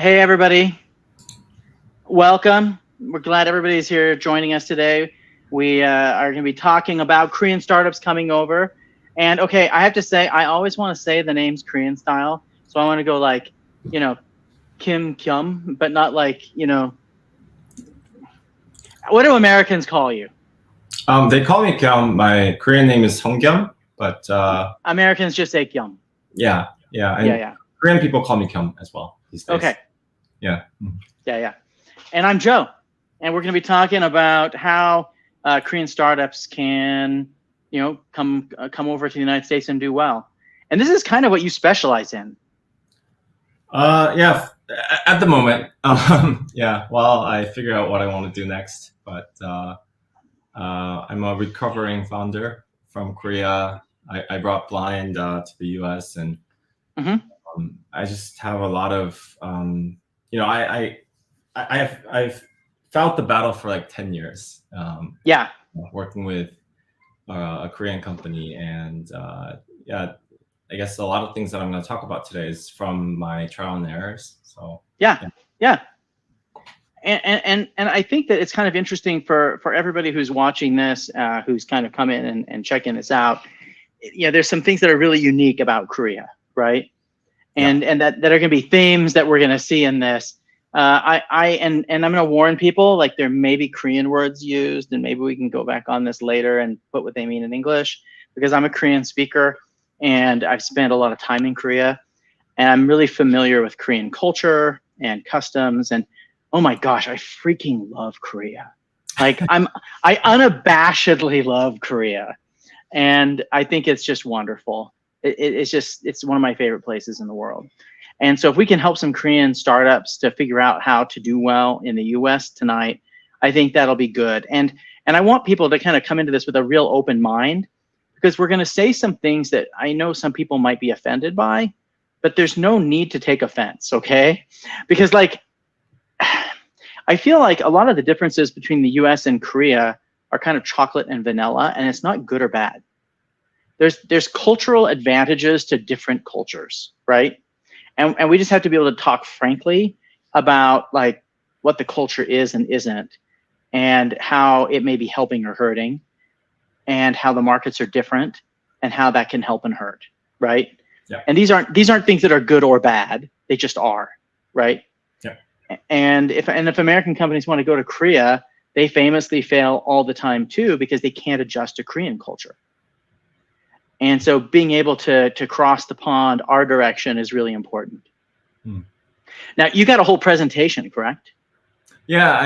Hey, everybody. Welcome. We're glad everybody's here joining us today. We are going to be talking about Korean startups coming over. And okay, I have to say, I always want to say the names Korean style. So I want to go like, Kyum Kim, but not like, what do Americans call you? They call me Kyum. My Korean name is Kyum, but Americans just say Kyum. yeah. Yeah. Korean people call me Kyum as well these days. Okay. Yeah. Yeah. And I'm Joe, and we're going to be talking about how Korean startups can, come over to the United States and do well. And this is kind of what you specialize in. Yeah. At the moment, yeah. While I figure out what I want to do next, but I'm a recovering founder from Korea. I brought Blind to the U.S. and I just have a lot of I've fought the battle for like 10 years. Working with a Korean company, and I guess a lot of things that I'm going to talk about today is from my trial and errors. So yeah. And I think that it's kind of interesting for everybody who's watching this, who's kind of come in and checking this out. There's some things that are really unique about Korea, right? And that are going to be themes that we're going to see in this. I'm going to warn people, like there may be Korean words used, and maybe we can go back on this later and put what they mean in English, because I'm a Korean speaker and I've spent a lot of time in Korea, and I'm really familiar with Korean culture and customs. And oh my gosh, I freaking love Korea. Like I unabashedly love Korea, and I think it's just wonderful. It's one of my favorite places in the world. And so if we can help some Korean startups to figure out how to do well in the US tonight, I think that'll be good. And I want people to kind of come into this with a real open mind, because we're going to say some things that I know some people might be offended by, but there's no need to take offense, okay? Because like, I feel like a lot of the differences between the US and Korea are kind of chocolate and vanilla, and it's not good or bad. There's cultural advantages to different cultures, right? And we just have to be able to talk frankly about like what the culture is and isn't, and how it may be helping or hurting, and how the markets are different, and how that can help and hurt, right? Yeah. And these aren't things that are good or bad. They just are, right? Yeah. And if American companies want to go to Korea, they famously fail all the time too, because they can't adjust to Korean culture. And so being able to cross the pond our direction is really important. Now, you got a whole presentation, correct? Yeah,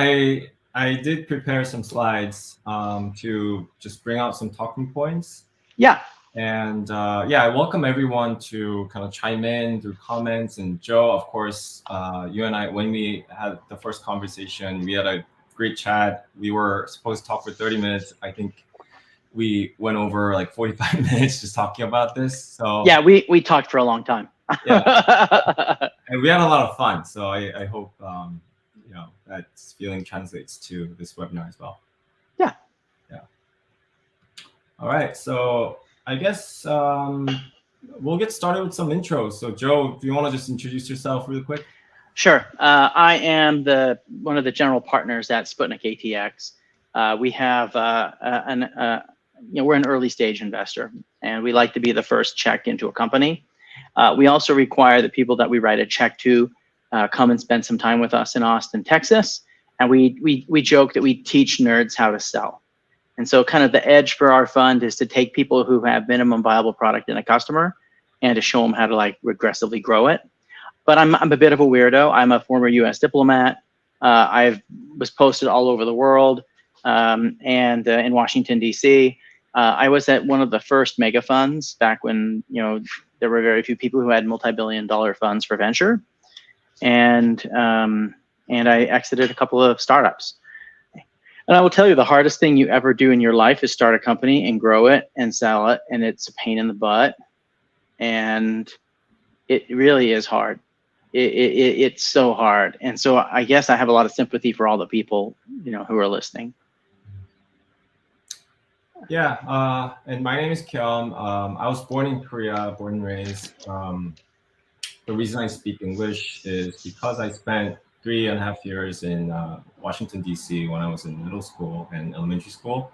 I did prepare some slides to just bring out some talking points. Yeah. And I welcome everyone to kind of chime in through comments. And Joe, of course, you and I, when we had the first conversation, we had a great chat. We were supposed to talk for 30 minutes. I think we went over like 45 minutes just talking about this. So yeah, we talked for a long time. Yeah. And we had a lot of fun. So I hope that feeling translates to this webinar as well. Yeah. All right. So I guess we'll get started with some intros. So Joe, do you want to just introduce yourself really quick? Sure. I am one of the general partners at Sputnik ATX. We have we're an early stage investor, and we like to be the first check into a company. We also require that people that we write a check to come and spend some time with us in Austin, Texas. And we joke that we teach nerds how to sell. And so kind of the edge for our fund is to take people who have minimum viable product in a customer and to show them how to like regressively grow it. But I'm a bit of a weirdo. I'm a former US diplomat. I was posted all over the world, and in Washington, DC. I was at one of the first mega funds back when there were very few people who had multi-billion-dollar funds for venture, and I exited a couple of startups. And I will tell you, the hardest thing you ever do in your life is start a company and grow it and sell it, and it's a pain in the butt, and it really is hard. It's so hard, and so I guess I have a lot of sympathy for all the people who are listening. Yeah, and my name is Kyum. I was born in Korea, born and raised. the reason I speak English is because I spent 3.5 years in Washington, D.C. when I was in middle school and elementary school.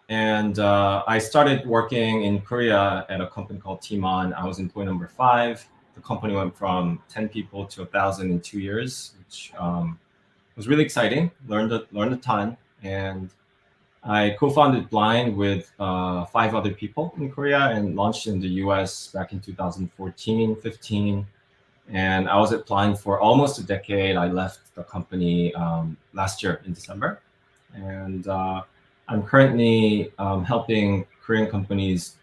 And I started working in Korea at a company called Timon. I was employee number 5. The company went from 10 people to 1,000 in 2 years, which was really exciting. Learned a ton. And I co-founded Blind with 5 other people in Korea and launched in the US back in 2014, 15. And I was at Blind for almost a decade. I left the company last year in December. And I'm currently helping Korean companies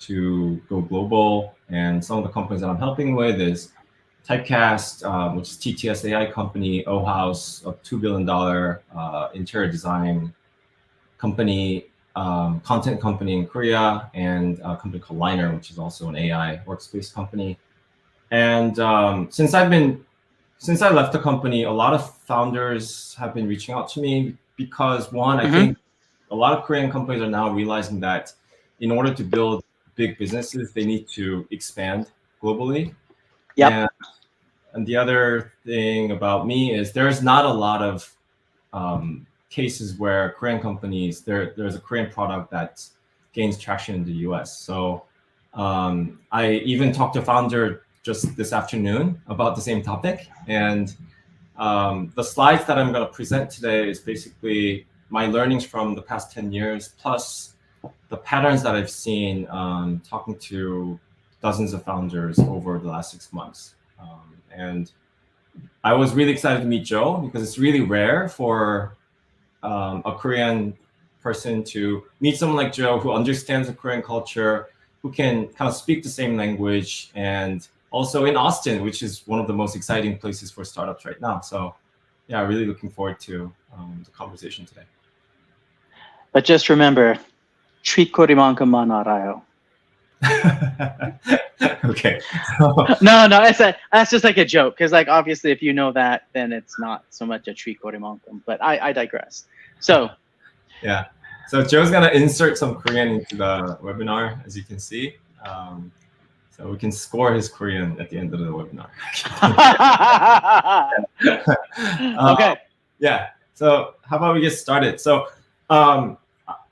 to go global. And some of the companies that I'm helping with is Typecast, which is TTS AI company, OHouse, a $2 billion interior design company, content company in Korea, and a company called Liner, which is also an AI workspace company. And since I left the company, a lot of founders have been reaching out to me because one, I think a lot of Korean companies are now realizing that in order to build big businesses, they need to expand globally. Yep. And the other thing about me is there's not a lot of cases where Korean companies, there's a Korean product that gains traction in the US. So I even talked to a founder just this afternoon about the same topic. And the slides that I'm going to present today is basically my learnings from the past 10 years, plus the patterns that I've seen talking to dozens of founders over the last 6 months. And I was really excited to meet Joe because it's really rare for a Korean person to meet someone like Joe who understands the Korean culture, who can kind of speak the same language, and also in Austin, which is one of the most exciting places for startups right now. So yeah, really looking forward to the conversation today. But just remember, 쥐꼬리만큼만 알아요. Okay. No, that's just like a joke, because like obviously if you know that, then it's not so much a 쥐꼬리만큼. But I digress. So yeah, so Joe's gonna insert some Korean into the webinar, as you can see. So we can score his Korean at the end of the webinar. Okay. Yeah. So how about we get started? So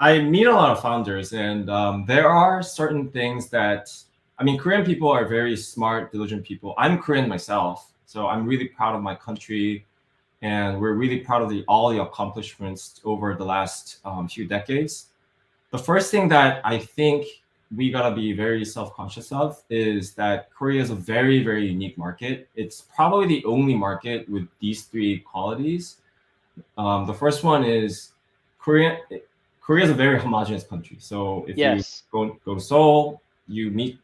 I meet a lot of founders, and there are certain things that, I mean, Korean people are very smart, diligent people. I'm Korean myself, so I'm really proud of my country, and we're really proud of all the accomplishments over the last few decades. The first thing that I think we gotta be very self-conscious of is that Korea is a very, very unique market. It's probably the only market with these 3 qualities. The first one is Korea is a very homogeneous country. So if you go to Seoul, you meet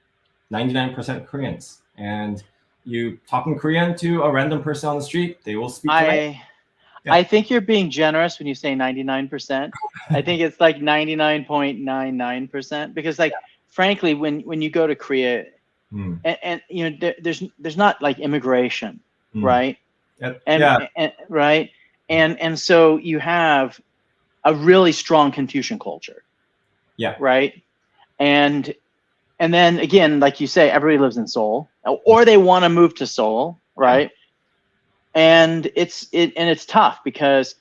99% Koreans, and you talking Korean to a random person on the street, they will speak. I think you're being generous when you say 99%. I think it's like 99.99%, because like frankly, when you go to Korea, and you know, there's not like immigration, right? Right, and so you have a really strong Confucian culture. Yeah. Right. And then again, like you say, everybody lives in Seoul, or they want to move to Seoul, right? And it's tough because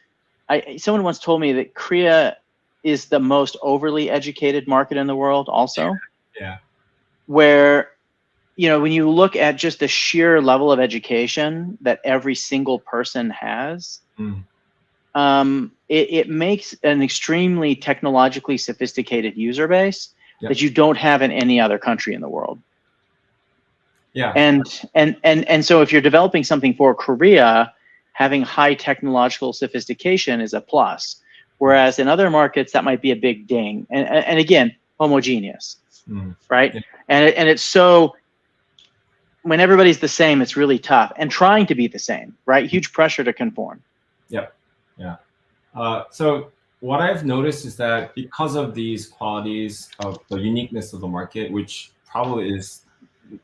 someone once told me that Korea is the most overly educated market in the world also. Yeah. Where, you know, when you look at just the sheer level of education that every single person has, it makes an extremely technologically sophisticated user base that you don't have in any other country in the world. Yeah. And so if you're developing something for Korea, having high technological sophistication is a plus. Whereas in other markets, that might be a big ding. And again, homogeneous, right? And it's so, when everybody's the same, it's really tough. And trying to be the same, right? Huge pressure to conform. Yep. Yeah. So what I've noticed is that because of these qualities of the uniqueness of the market, which probably is,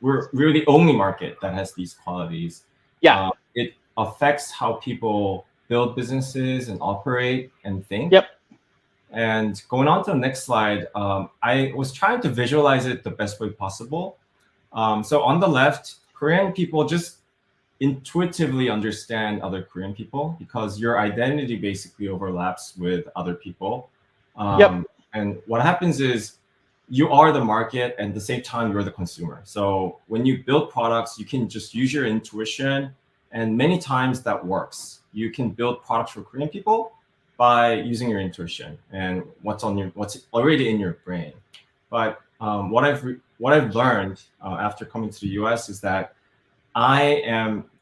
we're the only market that has these qualities. Yeah. It affects how people build businesses and operate and think. Yep. And going on to the next slide, I was trying to visualize it the best way possible. So on the left, Korean people just intuitively understand other Korean people because your identity basically overlaps with other people. Yep. And what happens is you are the market and at the same time you're the consumer. So when you build products, you can just use your intuition, and many times that works. You can build products for Korean people by using your intuition and what's already in your brain. But what I've learned after coming to the US is that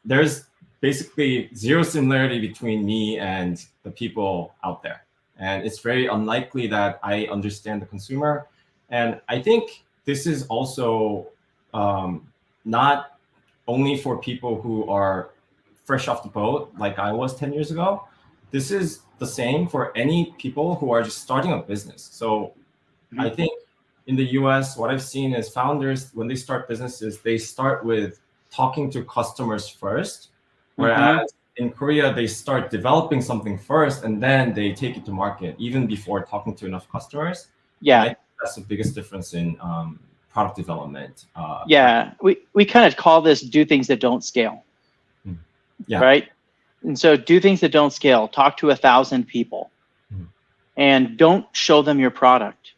there's basically zero similarity between me and the people out there. And it's very unlikely that I understand the consumer. And I think this is also not only for people who are fresh off the boat, like I was 10 years ago. This is the same for any people who are just starting a business. So I think in the US, what I've seen is founders, when they start businesses, they start with talking to customers first, whereas in Korea, they start developing something first and then they take it to market even before talking to enough customers. Yeah. And I think that's the biggest difference in product development. Yeah, we kind of call this do things that don't scale. Yeah. Right. And so do things that don't scale. Talk to 1,000 people and don't show them your product.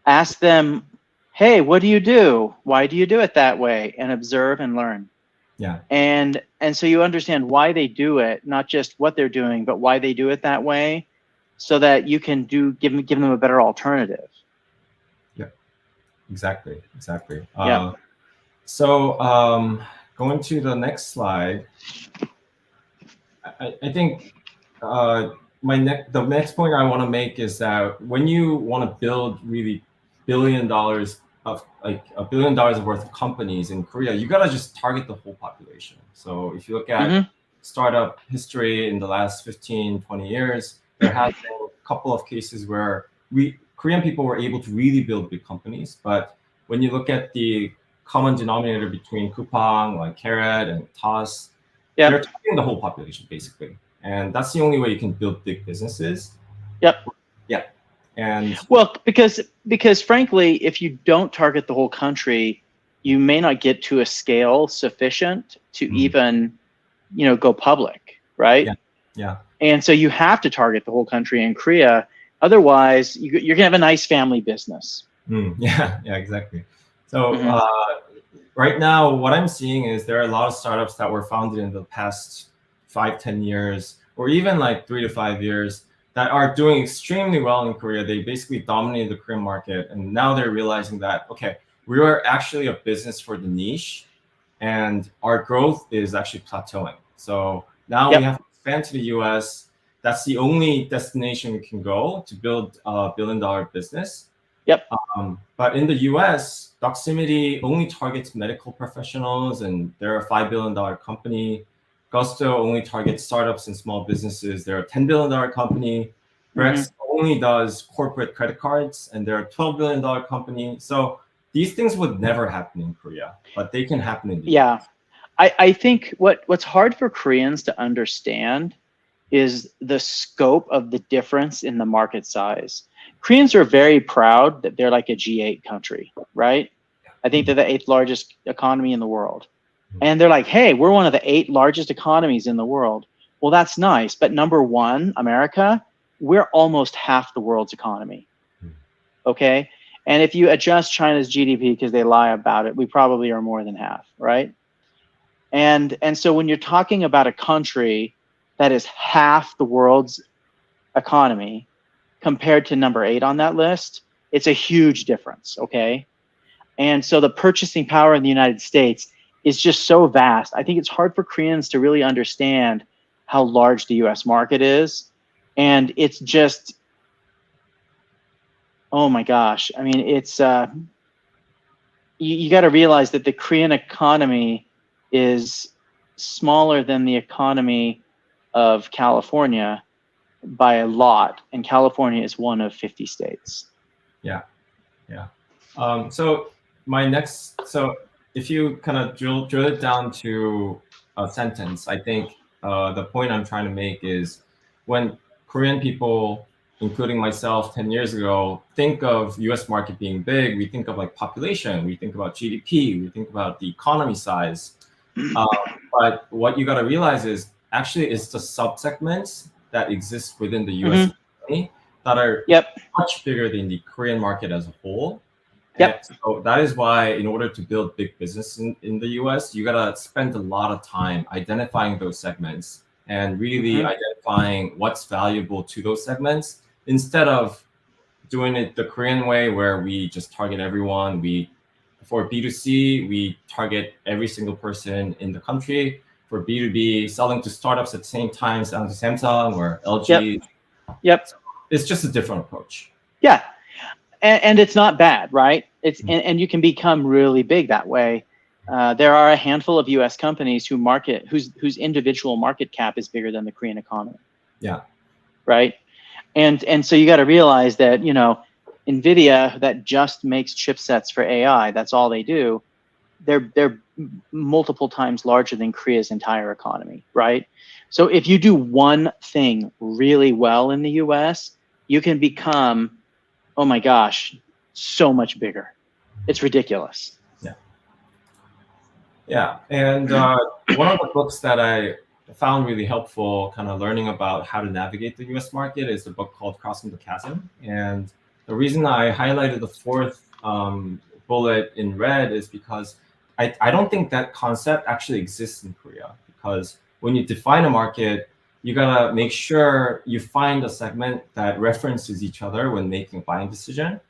Ask them, hey, what do you do? Why do you do it that way? And observe and learn. Yeah. And so you understand why they do it, not just what they're doing, but why they do it that way, so that you can give them a better alternative. Yeah. Exactly. Yeah. So going to the next slide, I think the next point I want to make is that when you want to build really $1 billion of $1 billion worth of companies in Korea, you gotta just target the whole population. So if you look at startup history in the last 15, 20 years, there has been a couple of cases where Korean people were able to really build big companies. But when you look at the common denominator between Coupang, like Carrot and Toss, they're targeting the whole population basically. And that's the only way you can build big businesses. Yep. Yeah. And well, because frankly, if you don't target the whole country, you may not get to a scale sufficient to even, go public, right? Yeah. And so you have to target the whole country in Korea. Otherwise, you're gonna have a nice family business. Yeah, exactly. So right now, what I'm seeing is there are a lot of startups that were founded in the past 5-10 years, or even like 3 to 5 years, that are doing extremely well in Korea. They basically dominated the Korean market, and now they're realizing that, okay, we are actually a business for the niche, and our growth is actually plateauing. So now we have to expand to the US. That's the only destination we can go to build a $1 billion business. Yep. But in the US, Doximity only targets medical professionals, and they're a $5 billion company. Gusto only targets startups and small businesses. They're a $10 billion company. Brex only does corporate credit cards, and they're a $12 billion company. So these things would never happen in Korea, but they can happen in the US. I think what's hard for Koreans to understand is the scope of the difference in the market size. Koreans are very proud that they're like a G8 country, right? I think they're the 8th largest economy in the world. And they're like, hey, we're one of the 8 largest economies in the world. Well, that's nice. But number one, America, we're almost half the world's economy. Okay. And if you adjust China's GDP, because they lie about it, we probably are more than half, right? And so when you're talking about a country that is half the world's economy compared to number 8 on that list, it's a huge difference. Okay. And so the purchasing power in the United States is just so vast. I think it's hard for Koreans to really understand how large the US market is. And it's just, oh my gosh. I mean, it's, you got to realize that the Korean economy is smaller than the economy of California by a lot. And California is one of 50 states. Yeah. So if you kind of drill it down to a sentence, I think the point I'm trying to make is when Korean people including myself 10 years ago, think of US market being big, we think of like population, we think about GDP, we think about the economy size. But what you got to realize is actually it's the subsegments that exist within the US economy that are much bigger than the Korean market as a whole. And so that is why in order to build big business in the US, you got to spend a lot of time identifying those segments and really identifying what's valuable to those segments instead of doing it the Korean way where we just target everyone. For B2C, we target every single person in the country. For B2B, selling to startups at the same time, selling to Samsung or LG. It's just a different approach. Yeah. And it's not bad, right? It's and you can become really big that way. There are a handful of U.S. companies whose individual market cap is bigger than the Korean economy. Yeah. Right. And so you got to realize that, you know, NVIDIA that just makes chipsets for AI, that's all they do. They're multiple times larger than Korea's entire economy, right? So if you do one thing really well in the US, you can become, oh my gosh, so much bigger. It's ridiculous. Yeah. Yeah. And one of the books that I found really helpful kind of learning about how to navigate the US market is the book called Crossing the Chasm. And the reason I highlighted the fourth bullet in red is because I don't think that concept actually exists in Korea, because when you define a market, you gotta make sure you find a segment that references each other when making a buying decision.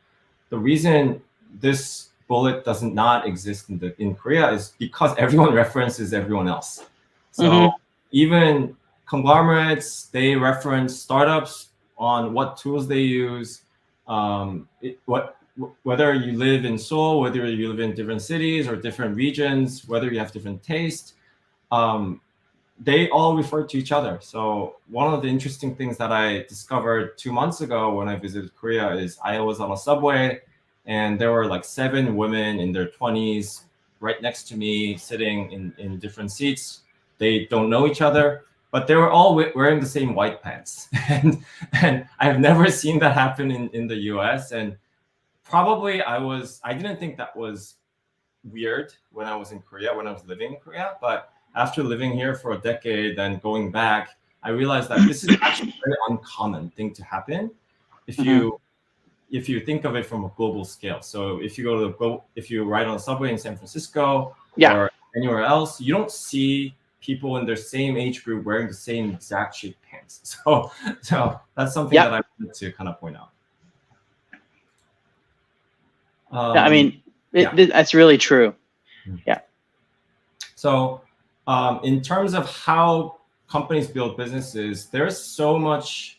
The reason this bullet does not exist in Korea is because everyone references everyone else. So even conglomerates, they reference startups on what tools they use, whether you live in Seoul, whether you live in different cities or different regions, whether you have different tastes, they all refer to each other. So one of the interesting things that I discovered 2 months ago when I visited Korea is I was on a subway and there were like 7 women in their 20s right next to me sitting in different seats. They don't know each other, but they were all wearing the same white pants. and I've never seen that happen in the US. And probably I didn't think that was weird when I was in Korea, when I was living in Korea. But after living here for a decade and going back, I realized that this is actually a very uncommon thing to happen if you think of it from a global scale. So if you ride on a subway in San Francisco or anywhere else, you don't see people in their same age group wearing the same exact shaped pants. So that's something that I wanted to kind of point out. I mean, that's really true. Yeah. So in terms of how companies build businesses, there's so much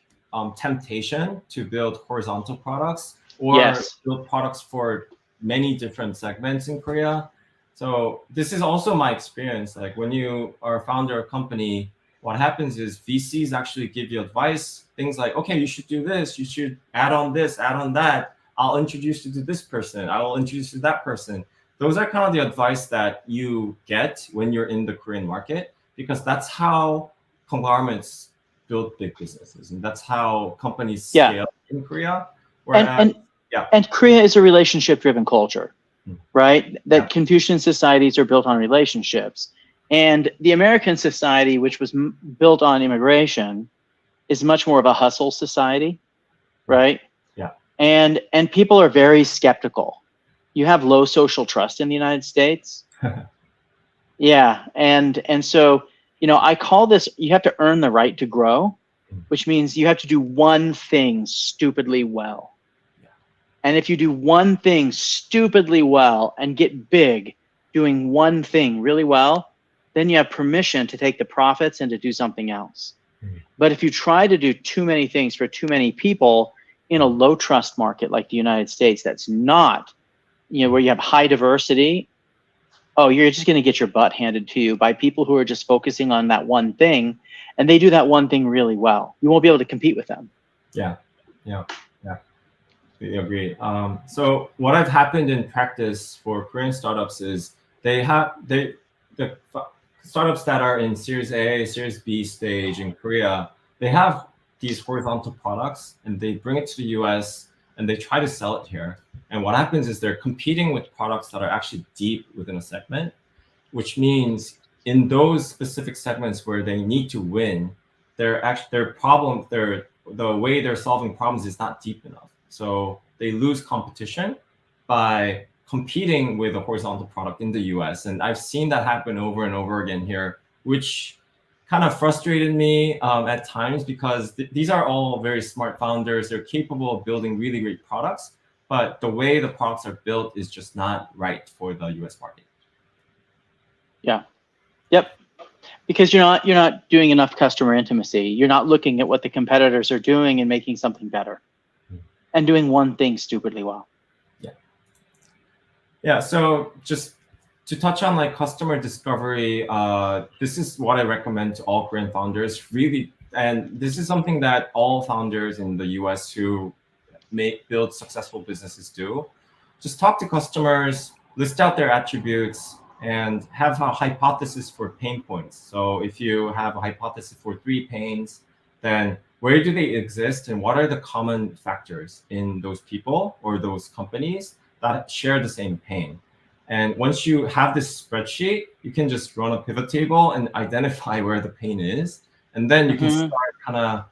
temptation to build horizontal products or build products for many different segments in Korea. So this is also my experience. Like when you are a founder of a company, what happens is VCs actually give you advice, things like, okay, you should do this, you should add on this, add on that. I'll introduce you to this person. I will introduce you to that person. Those are kind of the advice that you get when you're in the Korean market, because that's how conglomerates build big businesses. And that's how companies scale in Korea. Whereas, and Korea is a relationship-driven culture, right? That Confucian societies are built on relationships. And the American society, which was built on immigration, is much more of a hustle society, right? Yeah. And people are very skeptical. You have low social trust in the United States. Yeah. And so, you know, I call this, you have to earn the right to grow, which means you have to do one thing stupidly well. And if you do one thing stupidly well and get big doing one thing really well, then you have permission to take the profits and to do something else. But if you try to do too many things for too many people in a low trust market like the United States, that's not, you know, where you have high diversity, oh, you're just going to get your butt handed to you by people who are just focusing on that one thing, and they do that one thing really well. You won't be able to compete with them. Yeah. I agree. So what have happened in practice for Korean startups is the startups that are in Series A, Series B stage in Korea, they have these horizontal products and they bring it to the US and they try to sell it here. And what happens is they're competing with products that are actually deep within a segment, which means in those specific segments where they need to win, the way they're solving problems is not deep enough. So they lose competition by competing with a horizontal product in the US. And I've seen that happen over and over again here, which kind of frustrated me at times, because these are all very smart founders. They're capable of building really great products, but the way the products are built is just not right for the US market. Yeah. Yep. Because you're not doing enough customer intimacy. You're not looking at what the competitors are doing and making something better, and doing one thing stupidly well. Yeah. So just to touch on like customer discovery, this is what I recommend to all Korean founders, really. And this is something that all founders in the US who build successful businesses do. Just talk to customers, list out their attributes, and have a hypothesis for pain points. So if you have a hypothesis for 3 pains, then where do they exist and what are the common factors in those people or those companies that share the same pain? And once you have this spreadsheet, you can just run a pivot table and identify where the pain is. And then you can start kind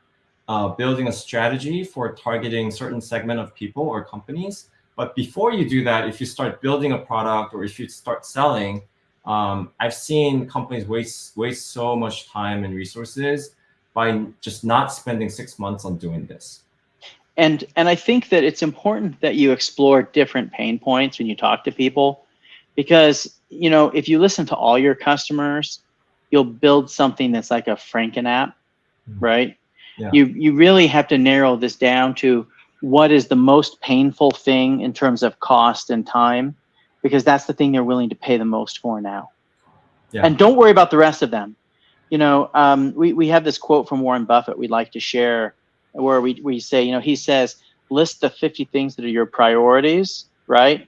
of building a strategy for targeting certain segment of people or companies. But before you do that, if you start building a product or if you start selling, I've seen companies waste so much time and resources by just not spending 6 months on doing this. And I think that it's important that you explore different pain points when you talk to people, because if you listen to all your customers, you'll build something that's like a Franken app, right? Yeah. You really have to narrow this down to what is the most painful thing in terms of cost and time, because that's the thing they're willing to pay the most for now. Yeah. And don't worry about the rest of them. We have this quote from Warren Buffett we'd like to share, where we say, he says, list the 50 things that are your priorities, right?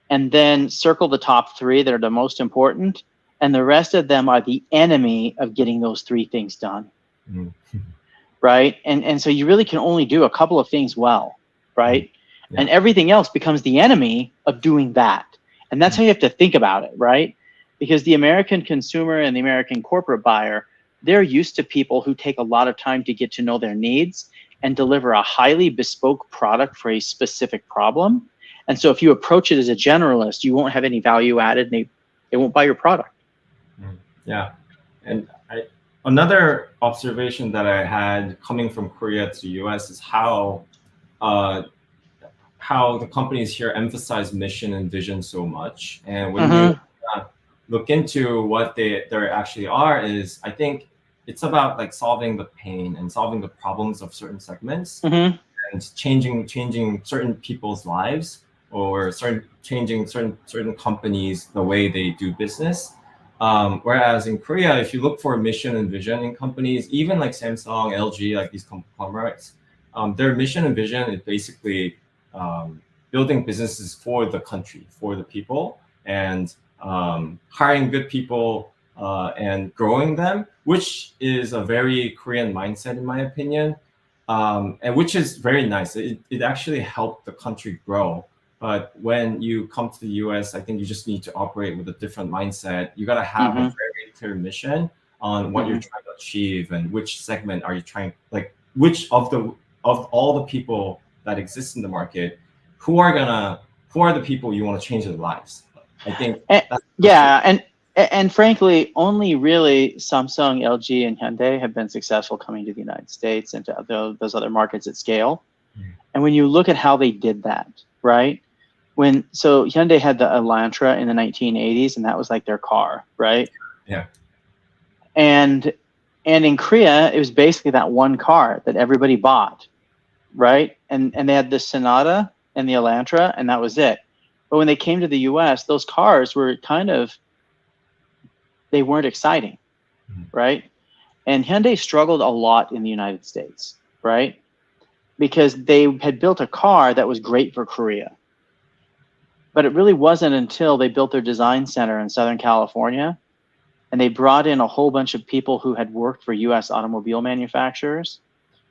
And then circle the top 3 that are the most important. And the rest of them are the enemy of getting those 3 things done. Right? And so you really can only do a couple of things well, right? Yeah. And everything else becomes the enemy of doing that. And that's how you have to think about it, right? Because the American consumer and the American corporate buyer, they're used to people who take a lot of time to get to know their needs and deliver a highly bespoke product for a specific problem. And so if you approach it as a generalist, you won't have any value added, and they won't buy your product. Yeah. And another observation that I had coming from Korea to the US is how the companies here emphasize mission and vision so much. And when you look into what they actually are, is I think it's about like solving the pain and solving the problems of certain segments and changing certain people's lives, or changing certain companies the way they do business. Whereas in Korea, if you look for mission and vision in companies, even like Samsung, LG, like these conglomerates, their mission and vision is basically building businesses for the country, for the people, and hiring good people and growing them, which is a very Korean mindset, in my opinion, and which is very nice. It actually helped the country grow. But when you come to the US, I think you just need to operate with a different mindset. You got to have a very clear mission on what you're trying to achieve and which segment are you trying, like which of all the people that exist in the market, who are the people you want to change their lives. I think. And frankly, only really Samsung, LG, and Hyundai have been successful coming to the United States and to those other markets at scale. And when you look at how they did that, right? So Hyundai had the Elantra in the 1980s, and that was like their car, right? Yeah. And in Korea, it was basically that one car that everybody bought, right? And they had the Sonata and the Elantra, and that was it. But when they came to the US, those cars were they weren't exciting, right? And Hyundai struggled a lot in the United States, right? Because they had built a car that was great for Korea. But it really wasn't until they built their design center in Southern California, and they brought in a whole bunch of people who had worked for US automobile manufacturers,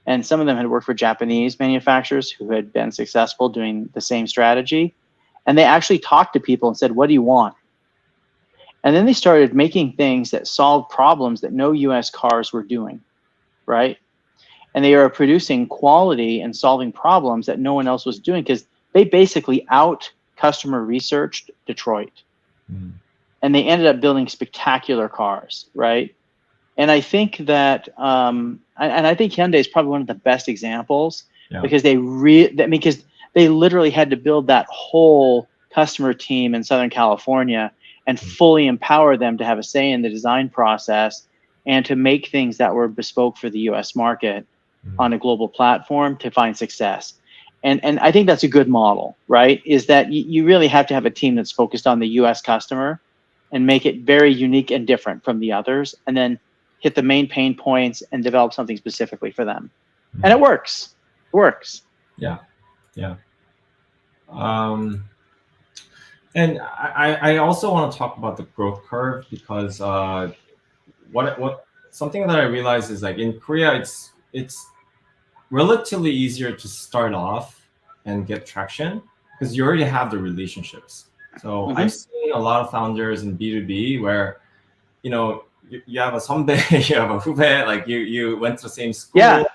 and some of them had worked for Japanese manufacturers who had been successful doing the same strategy. And they actually talked to people and said, what do you want? And then they started making things that solved problems that no US cars were doing, right? And they are producing quality and solving problems that no one else was doing, because they basically out customer researched Detroit. And they ended up building spectacular cars, right? And I think that, and I think Hyundai is probably one of the best examples, because because they literally had to build that whole customer team in Southern California and fully empower them to have a say in the design process and to make things that were bespoke for the US market on a global platform to find success. And I think that's a good model, right? Is that you really have to have a team that's focused on the US customer and make it very unique and different from the others, and then hit the main pain points and develop something specifically for them. And it works. It works. Yeah. And I also want to talk about the growth curve, because what something that I realized is, like, in Korea, it's relatively easier to start off and get traction because you already have the relationships. So I've seen a lot of founders in B2B where, you have a 선배, you have a 후배, like you went to the same school,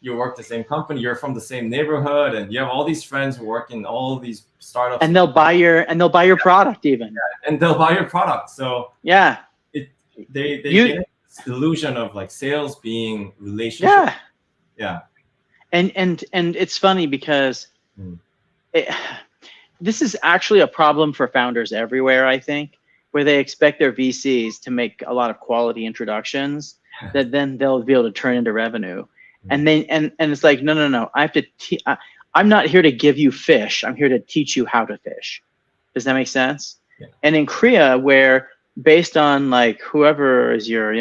you work the same company, you're from the same neighborhood, and you have all these friends who work in all these startups. And they'll buy your product even. Yeah, and they'll buy your product. So they get this illusion of, like, sales being relationship. Yeah. And it's funny because this is actually a problem for founders everywhere, I think, where they expect their VCs to make a lot of quality introductions that then they'll be able to turn into revenue. And it's like, no. I have to. I'm not here to give you fish. I'm here to teach you how to fish. Does that make sense? Yeah. And in Korea, where based on, like, whoever is your,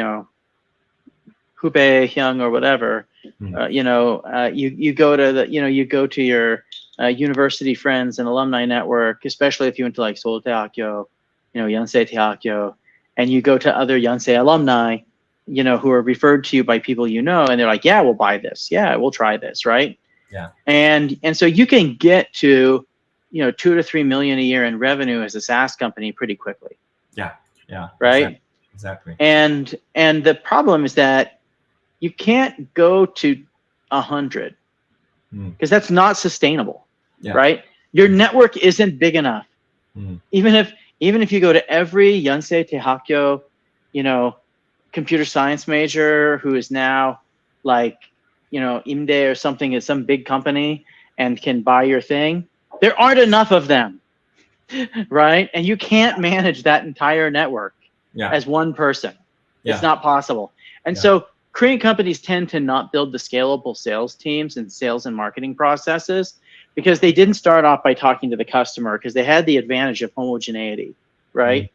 Hubei, Hyung, or whatever, you go to your university friends and alumni network, especially if you went to, like, Seoul Daehakkyo, Yonsei Daehakkyo, and you go to other Yonsei alumni, who are referred to you by people, and they're like, yeah, we'll buy this. Yeah, we'll try this, right? Yeah. And so you can get to, 2 to 3 million a year in revenue as a SaaS company pretty quickly. Yeah. Right? Exactly. And the problem is that you can't go to 100 because that's not sustainable, right? Your network isn't big enough. Even if you go to every Yonsei Daehakkyo, computer science major who is now, like, Imde or something at some big company and can buy your thing, there aren't enough of them, right? And you can't manage that entire network as one person. It's not possible. And so Korean companies tend to not build the scalable sales teams and sales and marketing processes because they didn't start off by talking to the customer, because they had the advantage of homogeneity, right?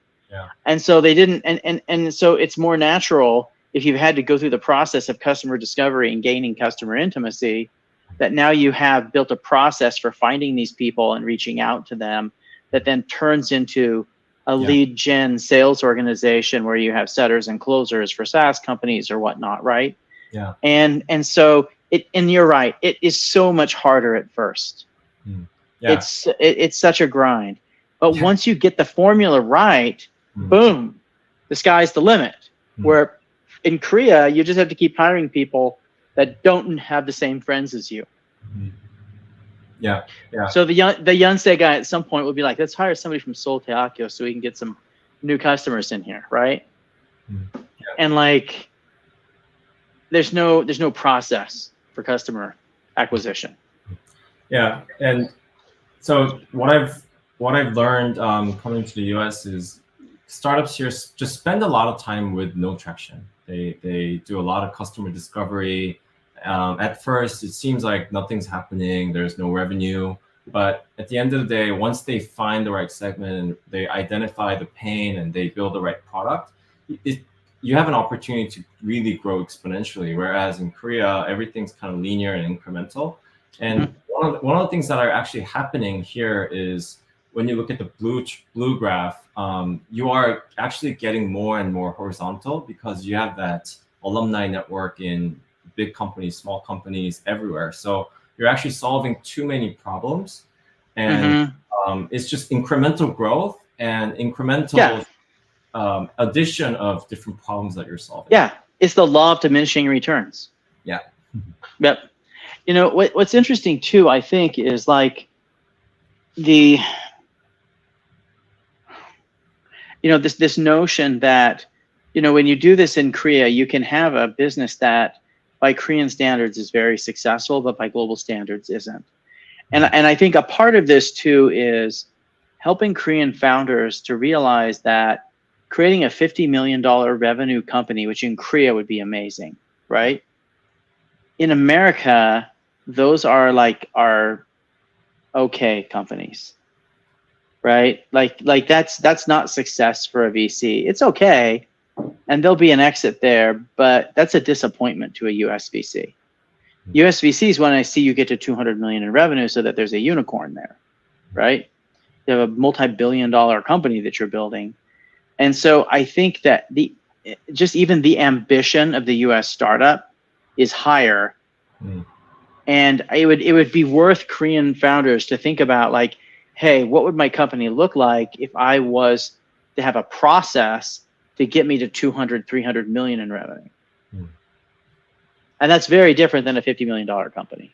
And so they didn't, and so it's more natural, if you've had to go through the process of customer discovery and gaining customer intimacy, that now you have built a process for finding these people and reaching out to them that then turns into a lead gen sales organization where you have setters and closers for SaaS companies or whatnot, right? Yeah. And so and you're right, it is so much harder at first. It's such a grind. But once you get the formula right, boom, the sky's the limit. Where in Korea, you just have to keep hiring people that don't have the same friends as you. Yeah. So the Yonsei guy at some point will be like, let's hire somebody from Seoul Daehakkyo so we can get some new customers in here, right? And, like, there's no process for customer acquisition. Yeah, and so what I've learned coming to the US is startups here just spend a lot of time with no traction. They do a lot of customer discovery. At first, it seems like nothing's happening. There's no revenue. But at the end of the day, once they find the right segment and they identify the pain and they build the right product, you have an opportunity to really grow exponentially. Whereas in Korea, everything's kind of linear and incremental. And one of the things that are actually happening here is when you look at the blue graph, you are actually getting more and more horizontal because you have that alumni network in big companies, small companies, everywhere. So you're actually solving too many problems, and it's just incremental growth and incremental addition of different problems that you're solving. Yeah, it's the law of diminishing returns. Yeah. Yep. You know, what's interesting too, I think, is like this notion that, when you do this in Korea, you can have a business that by Korean standards is very successful, but by global standards isn't. And I think a part of this too is helping Korean founders to realize that creating a $50 million revenue company, which in Korea would be amazing, right? In America, those are like our okay companies, right? Like that's not success for a VC. It's okay, and there'll be an exit there, but that's a disappointment to a US VC. US VCs, when I see you get to 200 million in revenue, so that there's a unicorn there, right? You have a multi-billion-dollar company that you're building. And so I think that even the ambition of the US startup is higher. And it would be worth Korean founders to think about, like, hey, what would my company look like if I was to have a process to get me to 200, 300 million in revenue? And that's very different than a $50 million company.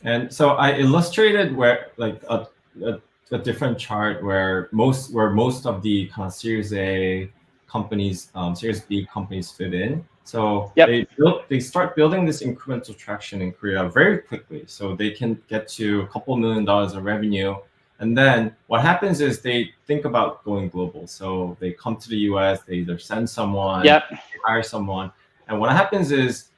And so I illustrated where like a different chart where most of the kind of Series A companies, Series B companies fit in. So they start building this incremental traction in Korea very quickly. So they can get to a couple $1 million of revenue. And then what happens is they think about going global. So they come to the US, they either send someone, they hire someone. And what happens is,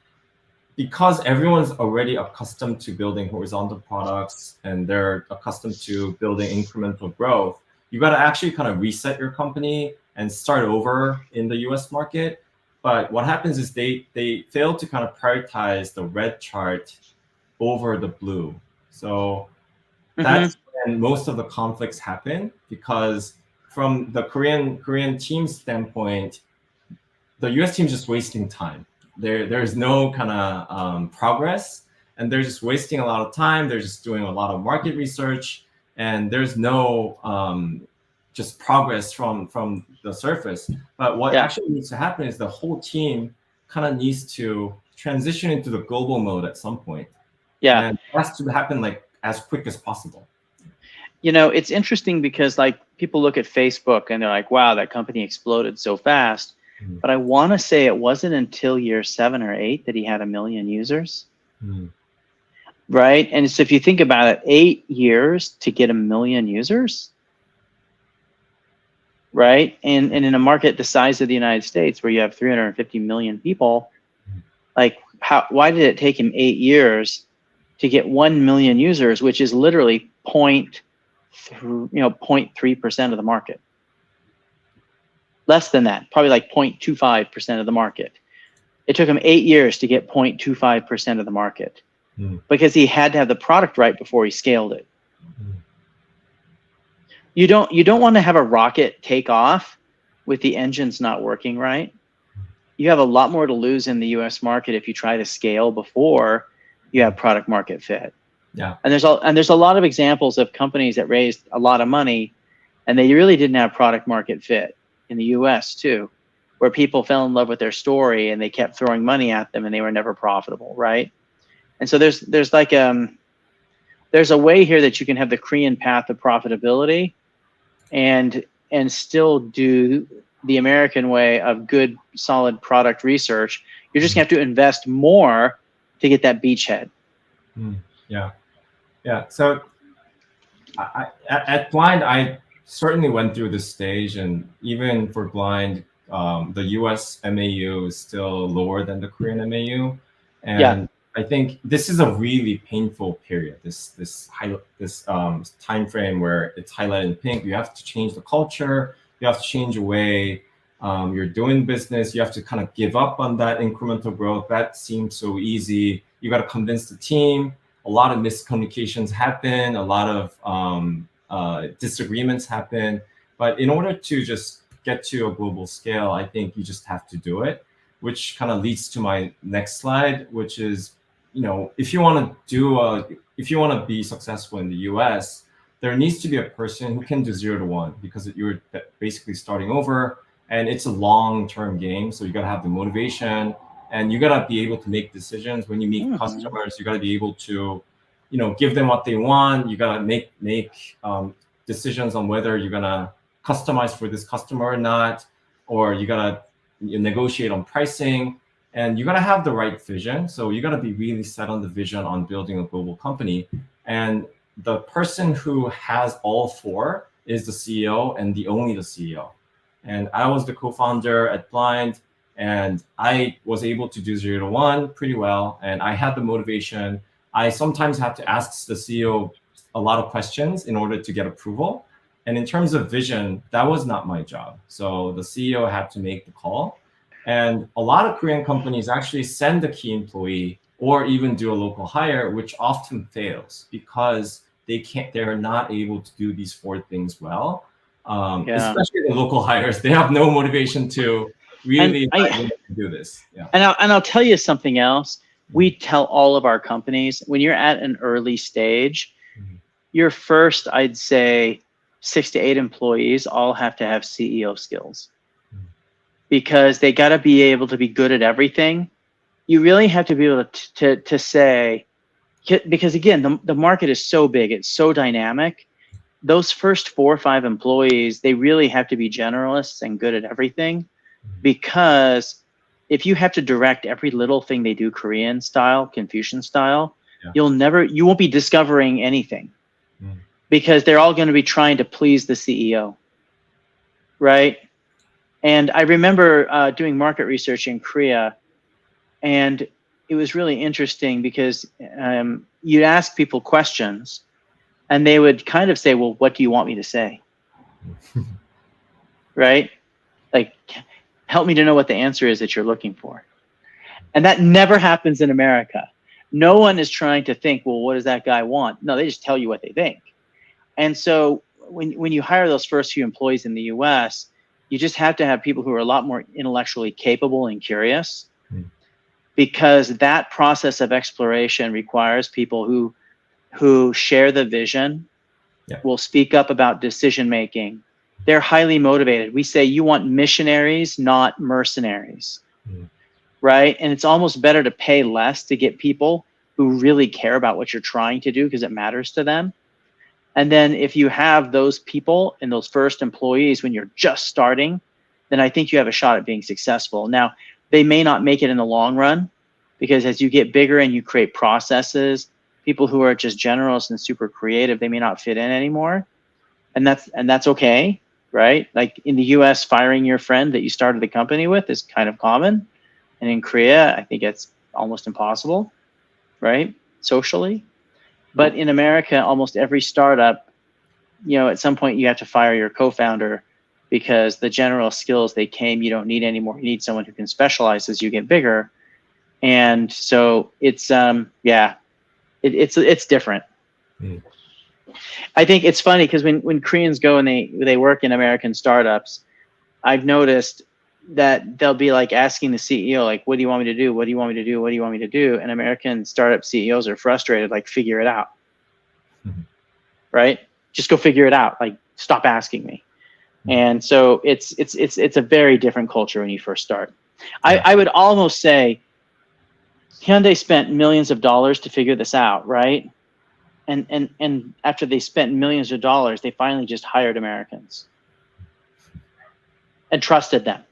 because everyone's already accustomed to building horizontal products and they're accustomed to building incremental growth, you got to actually kind of reset your company and start over in the US market. But what happens is they fail to kind of prioritize the red chart over the blue. So that's when most of the conflicts happen, because from the Korean team's standpoint, the US team's just wasting time. There's no kind of progress, and they're just wasting a lot of time. They're just doing a lot of market research, and there's no just progress from the surface. But what actually needs to happen is the whole team kind of needs to transition into the global mode at some point. And it has to happen like as quick as possible. It's interesting because like people look at Facebook and they're like, wow, that company exploded so fast. But I want to say it wasn't until year 7 or 8 that he had 1 million users. Right? And so if you think about it, 8 years to get 1 million users, right? And in a market the size of the United States, where you have 350 million people, like why did it take him 8 years to get 1 million users, which is literally 0.3% of the market? Less than that, probably like 0.25% of the market. It took him 8 years to get 0.25% of the market because he had to have the product right before he scaled it. You don't want to have a rocket take off with the engines not working right. You have a lot more to lose in the US market if you try to scale before you have product market fit. Yeah. And there's a lot of examples of companies that raised a lot of money and they really didn't have product market fit in the US too, where people fell in love with their story and they kept throwing money at them and they were never profitable, right? And so there's a way here that you can have the Korean path of profitability and still do the American way of good, solid product research. You're just gonna have to invest more to get that beachhead. Yeah. So at Blind, I certainly went through this stage, and even for Blind, the US MAU is still lower than the Korean MAU, and I think this is a really painful period. This time frame where it's highlighted in pink. You have to change the culture. You have to change the way you're doing business. You have to kind of give up on that incremental growth. That seems so easy. You got to convince the team. A lot of miscommunications happen. A lot of disagreements happen. But in order to just get to a global scale, I think you just have to do it, which kind of leads to my next slide, which is, if you want to be successful in the US, there needs to be a person who can do 0 to 1, because you're basically starting over, and it's a long-term game. So you got to have the motivation, and you got to be able to make decisions when you meet customers. You got to be able to, give them what they want. You got to make decisions on whether you're gonna customize for this customer or not, or you gotta negotiate on pricing, and you gotta have the right vision. So you gotta be really set on the vision on building a global company. And the person who has all 4 is the CEO, and only the CEO. And I was the co-founder at Blind, and I was able to do 0 to 1 pretty well. And I had the motivation. I sometimes have to ask the CEO a lot of questions in order to get approval. And in terms of vision, that was not my job. So the CEO had to make the call. And a lot of Korean companies actually send a key employee or even do a local hire, which often fails because they're not able to do these 4 things well. Especially the local hires, they have no motivation to really do this. Yeah. And I'll tell you something else. We tell all of our companies, when you're at an early stage, your first, I'd say, 6 to 8 employees all have to have CEO skills, because they got to be able to be good at everything. You really have to be able to say, because again, the market is so big, it's so dynamic. Those first 4 or 5 employees, they really have to be generalists and good at everything, because if you have to direct every little thing they do Korean style, Confucian style, you won't be discovering anything, because they're all going to be trying to please the CEO, right? And I remember doing market research in Korea, and it was really interesting because you'd ask people questions, and they would kind of say, well, what do you want me to say? Right? Like, help me to know what the answer is that you're looking for. And that never happens in America. No one is trying to think, well, what does that guy want? No, they just tell you what they think. And so when you hire those first few employees in the US, you just have to have people who are a lot more intellectually capable and curious, because that process of exploration requires people who share the vision, will speak up about decision making. They're highly motivated. We say you want missionaries, not mercenaries, right? And it's almost better to pay less to get people who really care about what you're trying to do, because it matters to them. And then if you have those people and those first employees when you're just starting, then I think you have a shot at being successful. Now, they may not make it in the long run, because as you get bigger and you create processes, people who are just generalists and super creative, they may not fit in anymore. And that's okay, right? Like in the US, firing your friend that you started the company with is kind of common. And in Korea, I think it's almost impossible, right? Socially. But in America, almost every startup, at some point you have to fire your co-founder, because the general skills you don't need anymore. You need someone who can specialize as you get bigger. And so it's it's different. I think it's funny because when Koreans go and they work in American startups, I've noticed that they'll be like asking the CEO, like, what do you want me to do? What do you want me to do? What do you want me to do? And American startup CEOs are frustrated, like, figure it out. Right? Just go figure it out. Like, stop asking me. And so it's a very different culture when you first start. I would almost say Hyundai spent millions of dollars to figure this out, right? And after they spent millions of dollars, they finally just hired Americans and trusted them.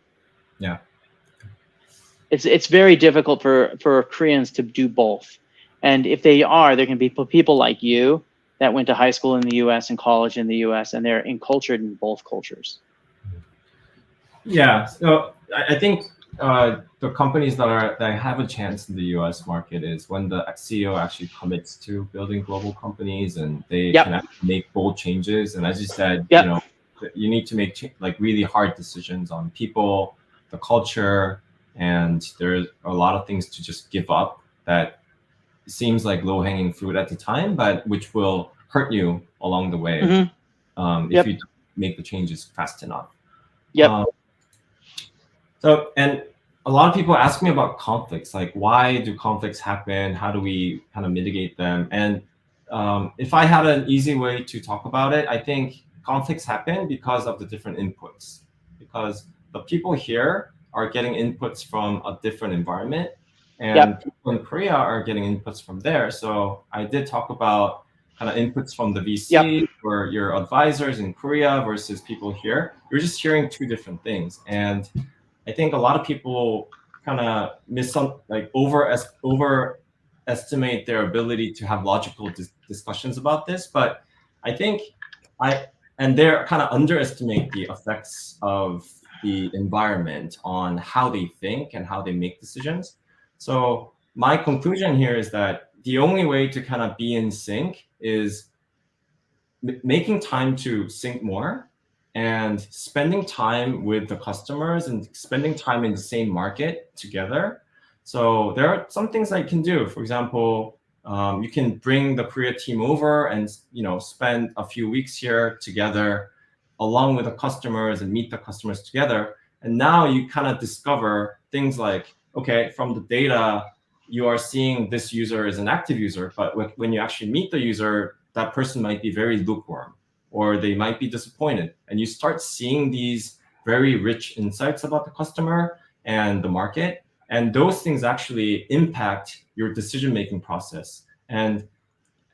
Yeah. It's very difficult for Koreans to do both. And if they are, there can be people like you that went to high school in the US and college in the US, and they're encultured in both cultures. Yeah. So I think the companies that have a chance in the US market is when the CEO actually commits to building global companies, and they can actually make bold changes. And as you said, you need to make really hard decisions on people, the culture, and there's a lot of things to just give up that seems like low-hanging fruit at the time, but which will hurt you along the way if you don't make the changes fast enough. Yep. So, and a lot of people ask me about conflicts, like why do conflicts happen? How do we kind of mitigate them? And if I had an easy way to talk about it, I think conflicts happen because of the different inputs, because the people here are getting inputs from a different environment, and people in Korea are getting inputs from there. So I did talk about kind of inputs from the VC or your advisors in Korea versus people here. You're just hearing two different things. And I think a lot of people kind of overestimate their ability to have logical discussions about this. But I think they're kind of underestimate the effects of the environment on how they think and how they make decisions. So my conclusion here is that the only way to kind of be in sync is making time to sync more and spending time with the customers and spending time in the same market together. So there are some things I can do. For example, you can bring the Korea team over and spend a few weeks here together along with the customers and meet the customers together. And now you kind of discover things like, okay, from the data, you are seeing this user is an active user, but when you actually meet the user, that person might be very lukewarm, or they might be disappointed. And you start seeing these very rich insights about the customer and the market. And those things actually impact your decision-making process. And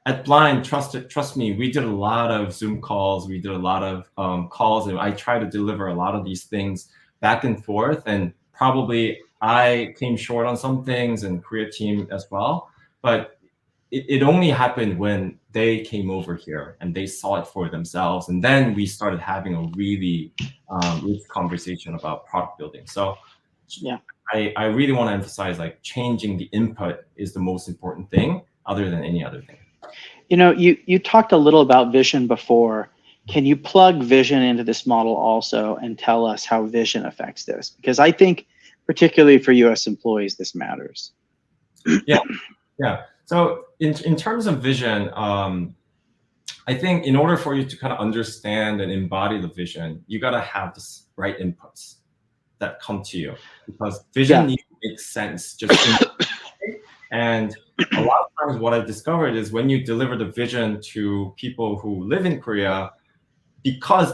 at Blind, trust me, we did a lot of Zoom calls. We did a lot of calls, and I try to deliver a lot of these things back and forth. And probably I came short on some things, and Korea team as well. But it only happened when they came over here and they saw it for themselves. And then we started having a really rich conversation about product building. So yeah, I really want to emphasize, like, changing the input is the most important thing other than any other thing. You talked a little about vision before. Can you plug vision into this model also and tell us how vision affects this? Because I think particularly for US employees, this matters. Yeah. So in terms of vision, I think in order for you to kind of understand and embody the vision, you got to have the right inputs that come to you, because vision needs to make sense just and a lot of times what I've discovered is when you deliver the vision to people who live in Korea,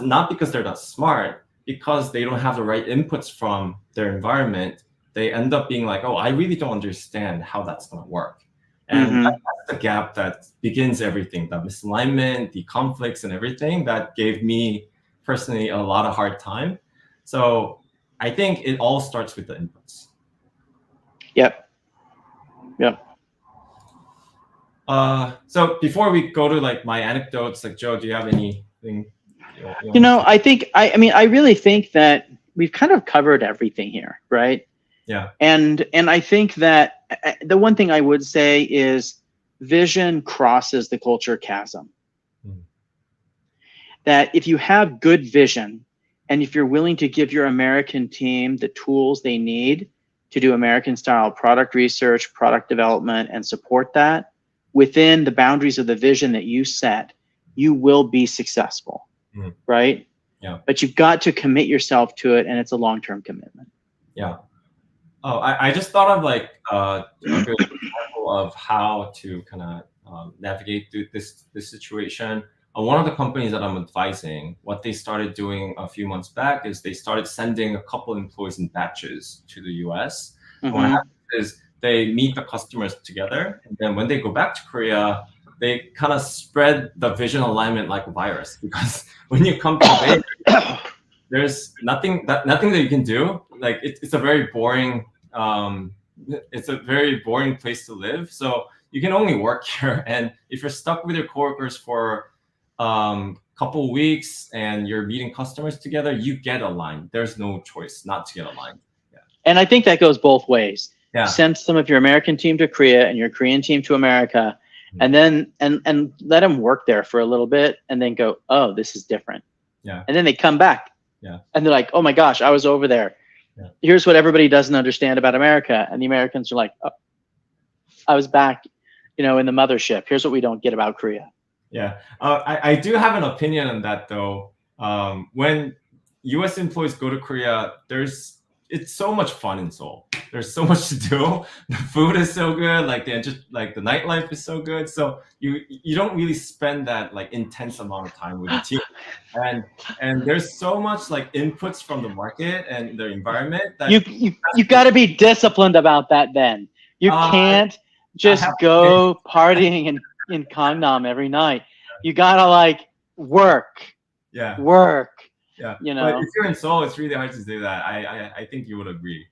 not because they're not smart, because they don't have the right inputs from their environment, they end up being like, oh, I really don't understand how that's going to work. And that's the gap that begins everything, the misalignment, the conflicts and everything that gave me personally a lot of hard time. So I think it all starts with the inputs. Yep. So before we go to like my anecdotes, like Joe, do you have anything? I really think that we've kind of covered everything here, right? Yeah. And I think that the one thing I would say is vision crosses the culture chasm. That if you have good vision, and if you're willing to give your American team the tools they need to do American style product research, product development, and support that within the boundaries of the vision that you set, you will be successful, right? Yeah. But you've got to commit yourself to it, and it's a long-term commitment. Yeah. Oh, I just thought of like a good example of how to kind of navigate through this situation. One of the companies that I'm advising, what they started doing a few months back is they started sending a couple employees in batches to the US. And what happens is they meet the customers together, and then when they go back to Korea, they kind of spread the vision alignment like a virus, because when you come to the Bay, there's nothing that you can do. Like it's a very boring place to live. So you can only work here, and if you're stuck with your coworkers for couple weeks and you're meeting customers together, you get aligned. There's no choice not to get aligned. Yeah. And I think that goes both ways. Yeah. Send some of your American team to Korea and your Korean team to America, and then and let them work there for a little bit, and then go, oh, this is different. Yeah. And then they come back. Yeah. And they're like, oh my gosh, I was over there. Yeah. Here's what everybody doesn't understand about America. And the Americans are like, oh, I was back, in the mothership. Here's what we don't get about Korea. Yeah. I do have an opinion on that though. When US employees go to Korea, it's so much fun in Seoul. There's so much to do. The food is so good, like the nightlife is so good. So you don't really spend that like intense amount of time with the team. And there's so much like inputs from the market and the environment that you got to be disciplined about that. Then you can't just go partying in Gangnam every night. You gotta like work. Yeah. Yeah, you know. But if you're in Seoul, it's really hard to do that. I think you would agree.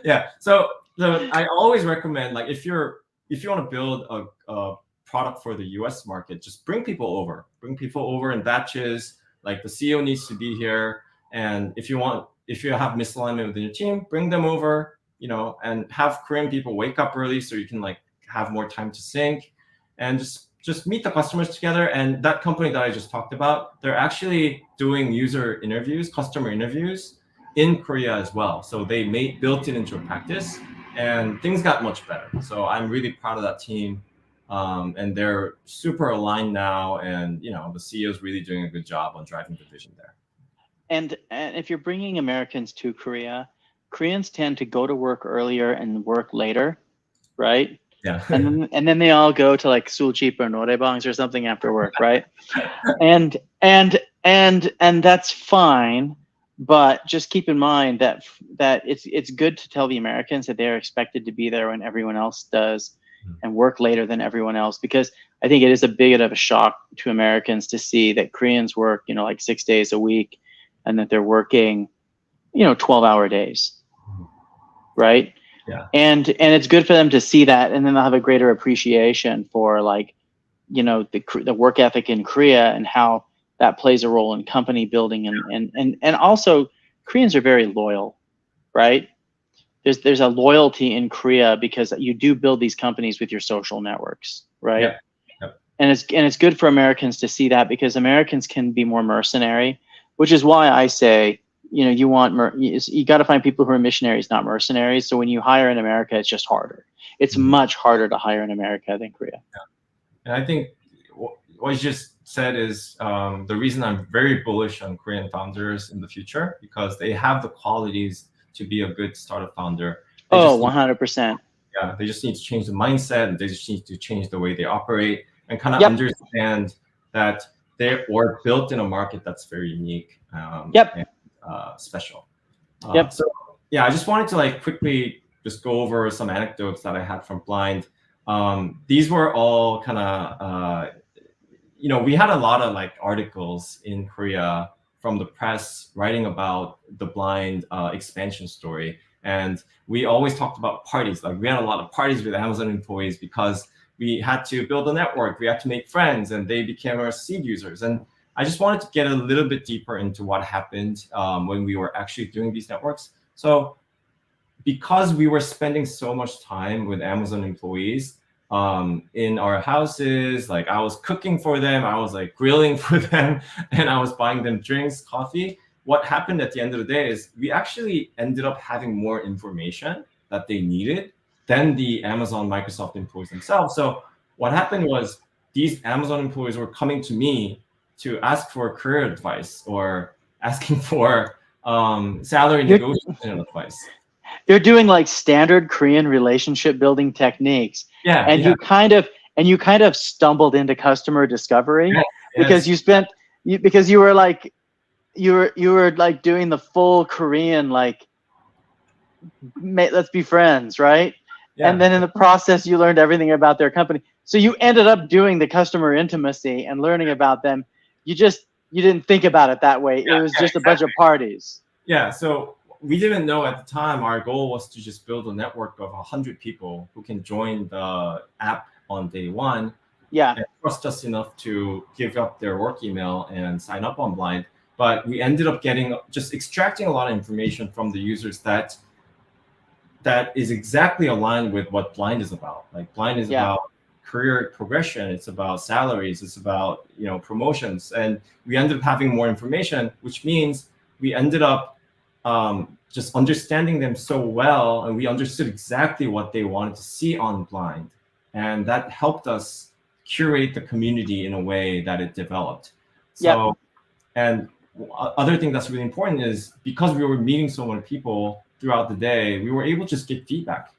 Yeah. So I always recommend, like, if you want to build a product for the US market, just bring people over. Bring people over in batches. Like, the CEO needs to be here, and if you have misalignment within your team, bring them over. And have Korean people wake up early so you can like have more time to sync, and just meet the customers together. And that company that I just talked about, they're actually doing user interviews, customer interviews in Korea as well. So they built it into a practice, and things got much better. So I'm really proud of that team. And they're super aligned now. And, the CEO is really doing a good job on driving the vision there. And if you're bringing Americans to Korea, Koreans tend to go to work earlier and work later, right? Yeah. and then they all go to like Suljeep or norebangs or something after work, right? and that's fine, but just keep in mind that it's good to tell the Americans that they're expected to be there when everyone else does, and work later than everyone else, because I think it is a bit of a shock to Americans to see that Koreans work, like 6 days a week, and that they're working, 12-hour days, right? Yeah. And it's good for them to see that, and then they'll have a greater appreciation for like, the work ethic in Korea and how that plays a role in company building, and also Koreans are very loyal, right? There's a loyalty in Korea because you do build these companies with your social networks, right? Yeah. Yep. And it's good for Americans to see that, because Americans can be more mercenary, which is why I say, you got to find people who are missionaries, not mercenaries. So when you hire in America, it's just harder. It's much harder to hire in America than Korea. Yeah. And I think what you just said is the reason I'm very bullish on Korean founders in the future, because they have the qualities to be a good startup founder. 100%. Yeah, they just need to change the mindset, and they just need to change the way they operate, and kind of Yep. understand that they were built in a market that's very unique. Yep. And, special. Yep. So yeah, I just wanted to like quickly just go over some anecdotes that I had from Blind. These were all kind of, we had a lot of like articles in Korea from the press writing about the Blind expansion story. And we always talked about parties. Like, we had a lot of parties with Amazon employees because we had to build a network. We had to make friends, and they became our seed users. And I just wanted to get a little bit deeper into what happened when we were actually doing these networks. So because we were spending so much time with Amazon employees in our houses, like I was cooking for them, I was like grilling for them, and I was buying them drinks, coffee. What happened at the end of the day is we actually ended up having more information that they needed than the Amazon, Microsoft employees themselves. So what happened was these Amazon employees were coming to me to ask for career advice or asking for salary negotiation advice. You're doing like standard Korean relationship building techniques. Yeah. And you kind of stumbled into customer discovery because you were like doing the full Korean, like, let's be friends, right? Yeah. And then in the process, you learned everything about their company. So you ended up doing the customer intimacy and learning about them. You didn't think about it that way. It was just a bunch of parties. Yeah. So we didn't know at the time. Our goal was to just build a network of 100 people who can join the app on day one. Yeah. And trust us enough to give up their work email and sign up on Blind. But we ended up extracting a lot of information from the users that is exactly aligned with what Blind is about. Like, Blind is about career progression. It's about salaries. It's about, promotions. And we ended up having more information, which means we ended up just understanding them so well, and we understood exactly what they wanted to see on Blind. And that helped us curate the community in a way that it developed. So, and other thing that's really important is because we were meeting so many people throughout the day, we were able to just get feedback.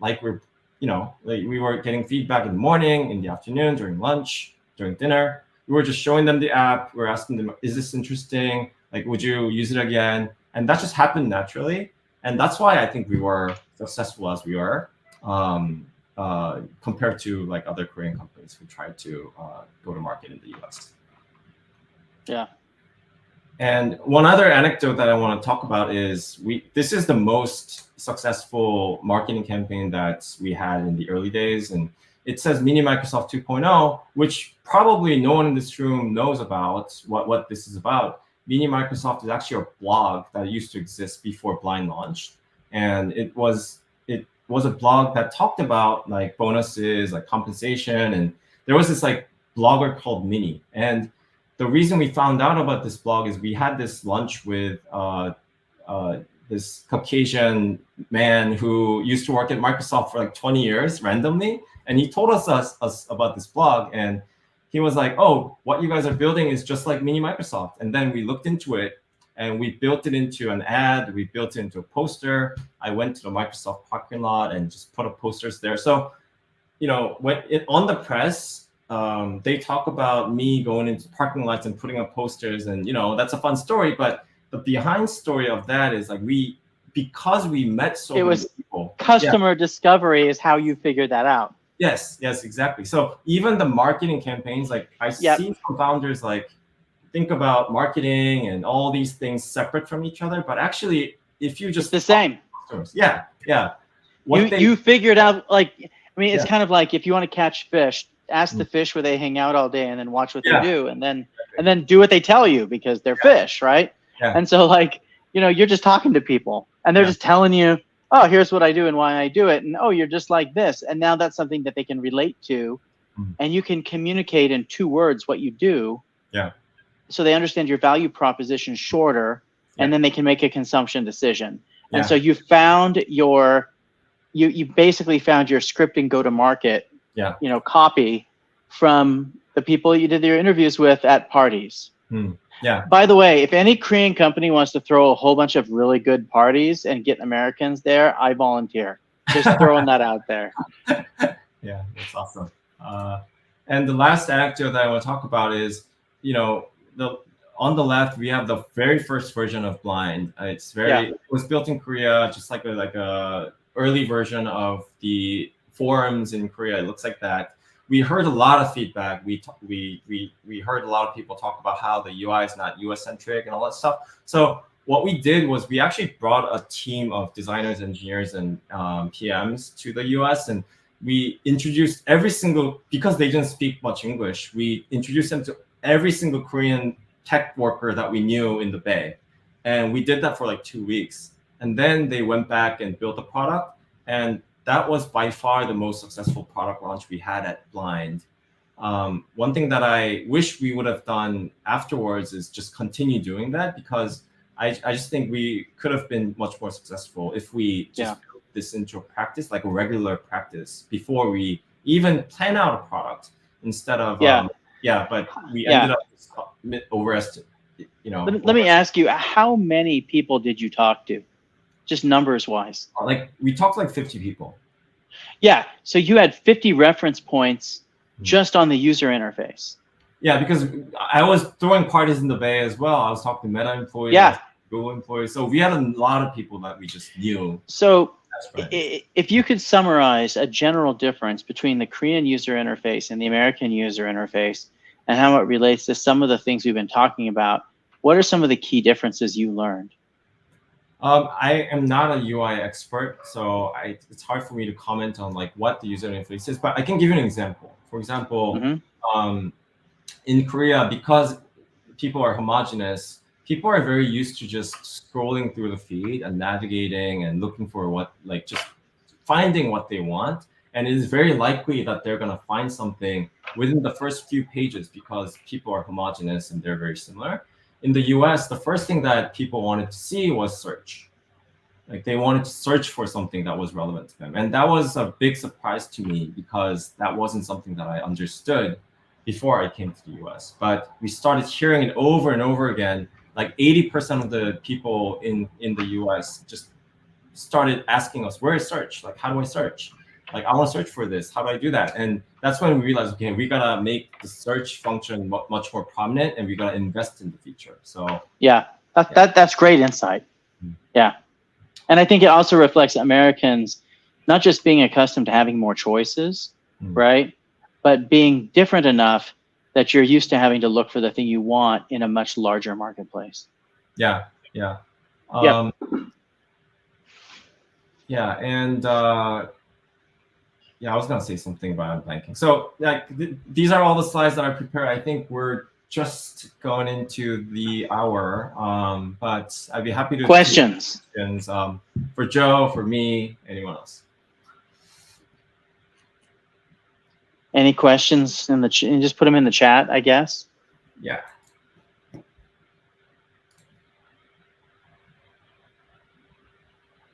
Like we were getting feedback in the morning, in the afternoon, during lunch, during dinner. We were just showing them the app. We were asking them, is this interesting? Like, would you use it again? And that just happened naturally. And that's why I think we were successful as we were, compared to like other Korean companies who tried to go to market in the US. Yeah. And one other anecdote that I want to talk about is this is the most successful marketing campaign that we had in the early days. And it says Mini Microsoft 2.0, which probably no one in this room knows about what this is about. Mini Microsoft is actually a blog that used to exist before Blind launched. And it was a blog that talked about like bonuses, like compensation. And there was this like blogger called Mini. And the reason we found out about this blog is we had this lunch with this Caucasian man who used to work at Microsoft for like 20 years randomly. And he told us about this blog. And he was like, oh, what you guys are building is just like Mini Microsoft. And then we looked into it and we built it into an ad. We built it into a poster. I went to the Microsoft parking lot and just put up posters there. So, on the press, they talk about me going into parking lots and putting up posters, and that's a fun story. But the behind story of that is like because we met so many people. Customer discovery is how you figured that out. Yes, exactly. So even the marketing campaigns, like I see some founders like think about marketing and all these things separate from each other, but actually, if you just it's the same. Yeah. You figured out it's kind of like if you want to catch fish. Ask the fish where they hang out all day and then watch what they do and then do what they tell you because they're fish, right? Yeah. And so you're just talking to people and they're just telling you, oh, here's what I do and why I do it. And oh, you're just like this. And now that's something that they can relate to and you can communicate in 2 words what you do. Yeah. So they understand your value proposition shorter and then they can make a consumption decision. And so you found you basically found your scripting go-to-market copy from the people you did your interviews with at parties. Yeah. By the way, if any Korean company wants to throw a whole bunch of really good parties and get Americans there, I volunteer. Just throwing that out there. Yeah, that's awesome. And the last anecdote that I want to talk about is, on the left we have the very first version of Blind. It was built in Korea, just like a early version of the forums in Korea. It looks like that. We heard a lot of feedback. We heard a lot of people talk about how the UI is not US centric and all that stuff. So what we did was we actually brought a team of designers, engineers, and PMs to the US, and we introduced because they didn't speak much English, we introduced them to every single Korean tech worker that we knew in the Bay. And we did that for like 2 weeks. And then they went back and built a product. And that was by far the most successful product launch we had at Blind. One thing that I wish we would have done afterwards is just continue doing that, because I just think we could have been much more successful if we just put this into a practice, like a regular practice, before we even plan out a product instead of but we ended up overestimating. Let me ask you, how many people did you talk to? Just numbers wise. Like we talked like 50 people. Yeah. So you had 50 reference points just on the user interface. Yeah, because I was throwing parties in the Bay as well. I was talking to Meta employees, Google employees. So we had a lot of people that we just knew. So if you could summarize a general difference between the Korean user interface and the American user interface and how it relates to some of the things we've been talking about, what are some of the key differences you learned? I am not a UI expert, so it's hard for me to comment on like what the user interface is, but I can give you an example. For example, in Korea, because people are homogenous, people are very used to just scrolling through the feed and navigating and looking for just finding what they want. And it is very likely that they're going to find something within the first few pages because people are homogenous and they're very similar. In the US, the first thing that people wanted to see was search. Like they wanted to search for something that was relevant to them. And that was a big surprise to me because that wasn't something that I understood before I came to the US. But we started hearing it over and over again like 80% of the people in the US just started asking us, where is search? Like, how do I search? Like, I want to search for this. How do I do that? And that's when we realized, okay, we gotta make the search function much more prominent, and we gotta invest in the feature. So yeah, that's great insight. Yeah, and I think it also reflects Americans not just being accustomed to having more choices, right, but being different enough that you're used to having to look for the thing you want in a much larger marketplace. Yeah. Yeah, and yeah, I was gonna say something about banking. So like these are all the slides that I prepared. I think we're just going into the hour, but I'd be happy to questions. For Joe, for me, anyone else. Any questions in the just put them in the chat, I guess. Yeah.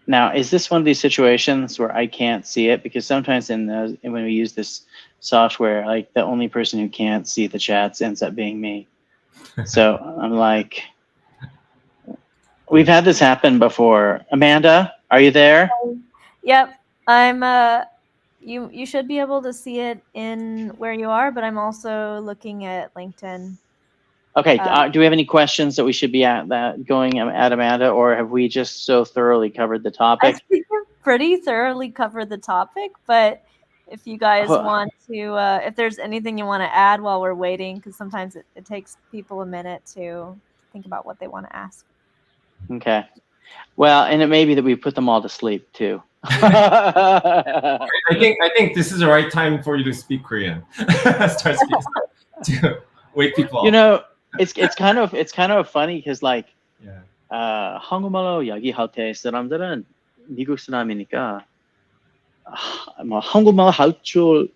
Now, is this one of these situations where I can't see it? Because sometimes when we use this software, like the only person who can't see the chats ends up being me. So I'm like, we've had this happen before. Amanda, are you there? Yep, I'm. You should be able to see it in where you are, but I'm also looking at LinkedIn. Okay, do we have any questions that we should be going at Amanda, or have we just so thoroughly covered the topic? I think we've pretty thoroughly covered the topic, but if you guys want to, if there's anything you want to add while we're waiting, because sometimes it takes people a minute to think about what they want to ask. Okay. Well, and it may be that we put them all to sleep too. I think this is the right time for you to speak Korean. Start speaking to wake people up. You know, it's kind of funny because like 한국말로 이야기할 때 사람들은 미국 사람이니까 뭐 한국말 할 줄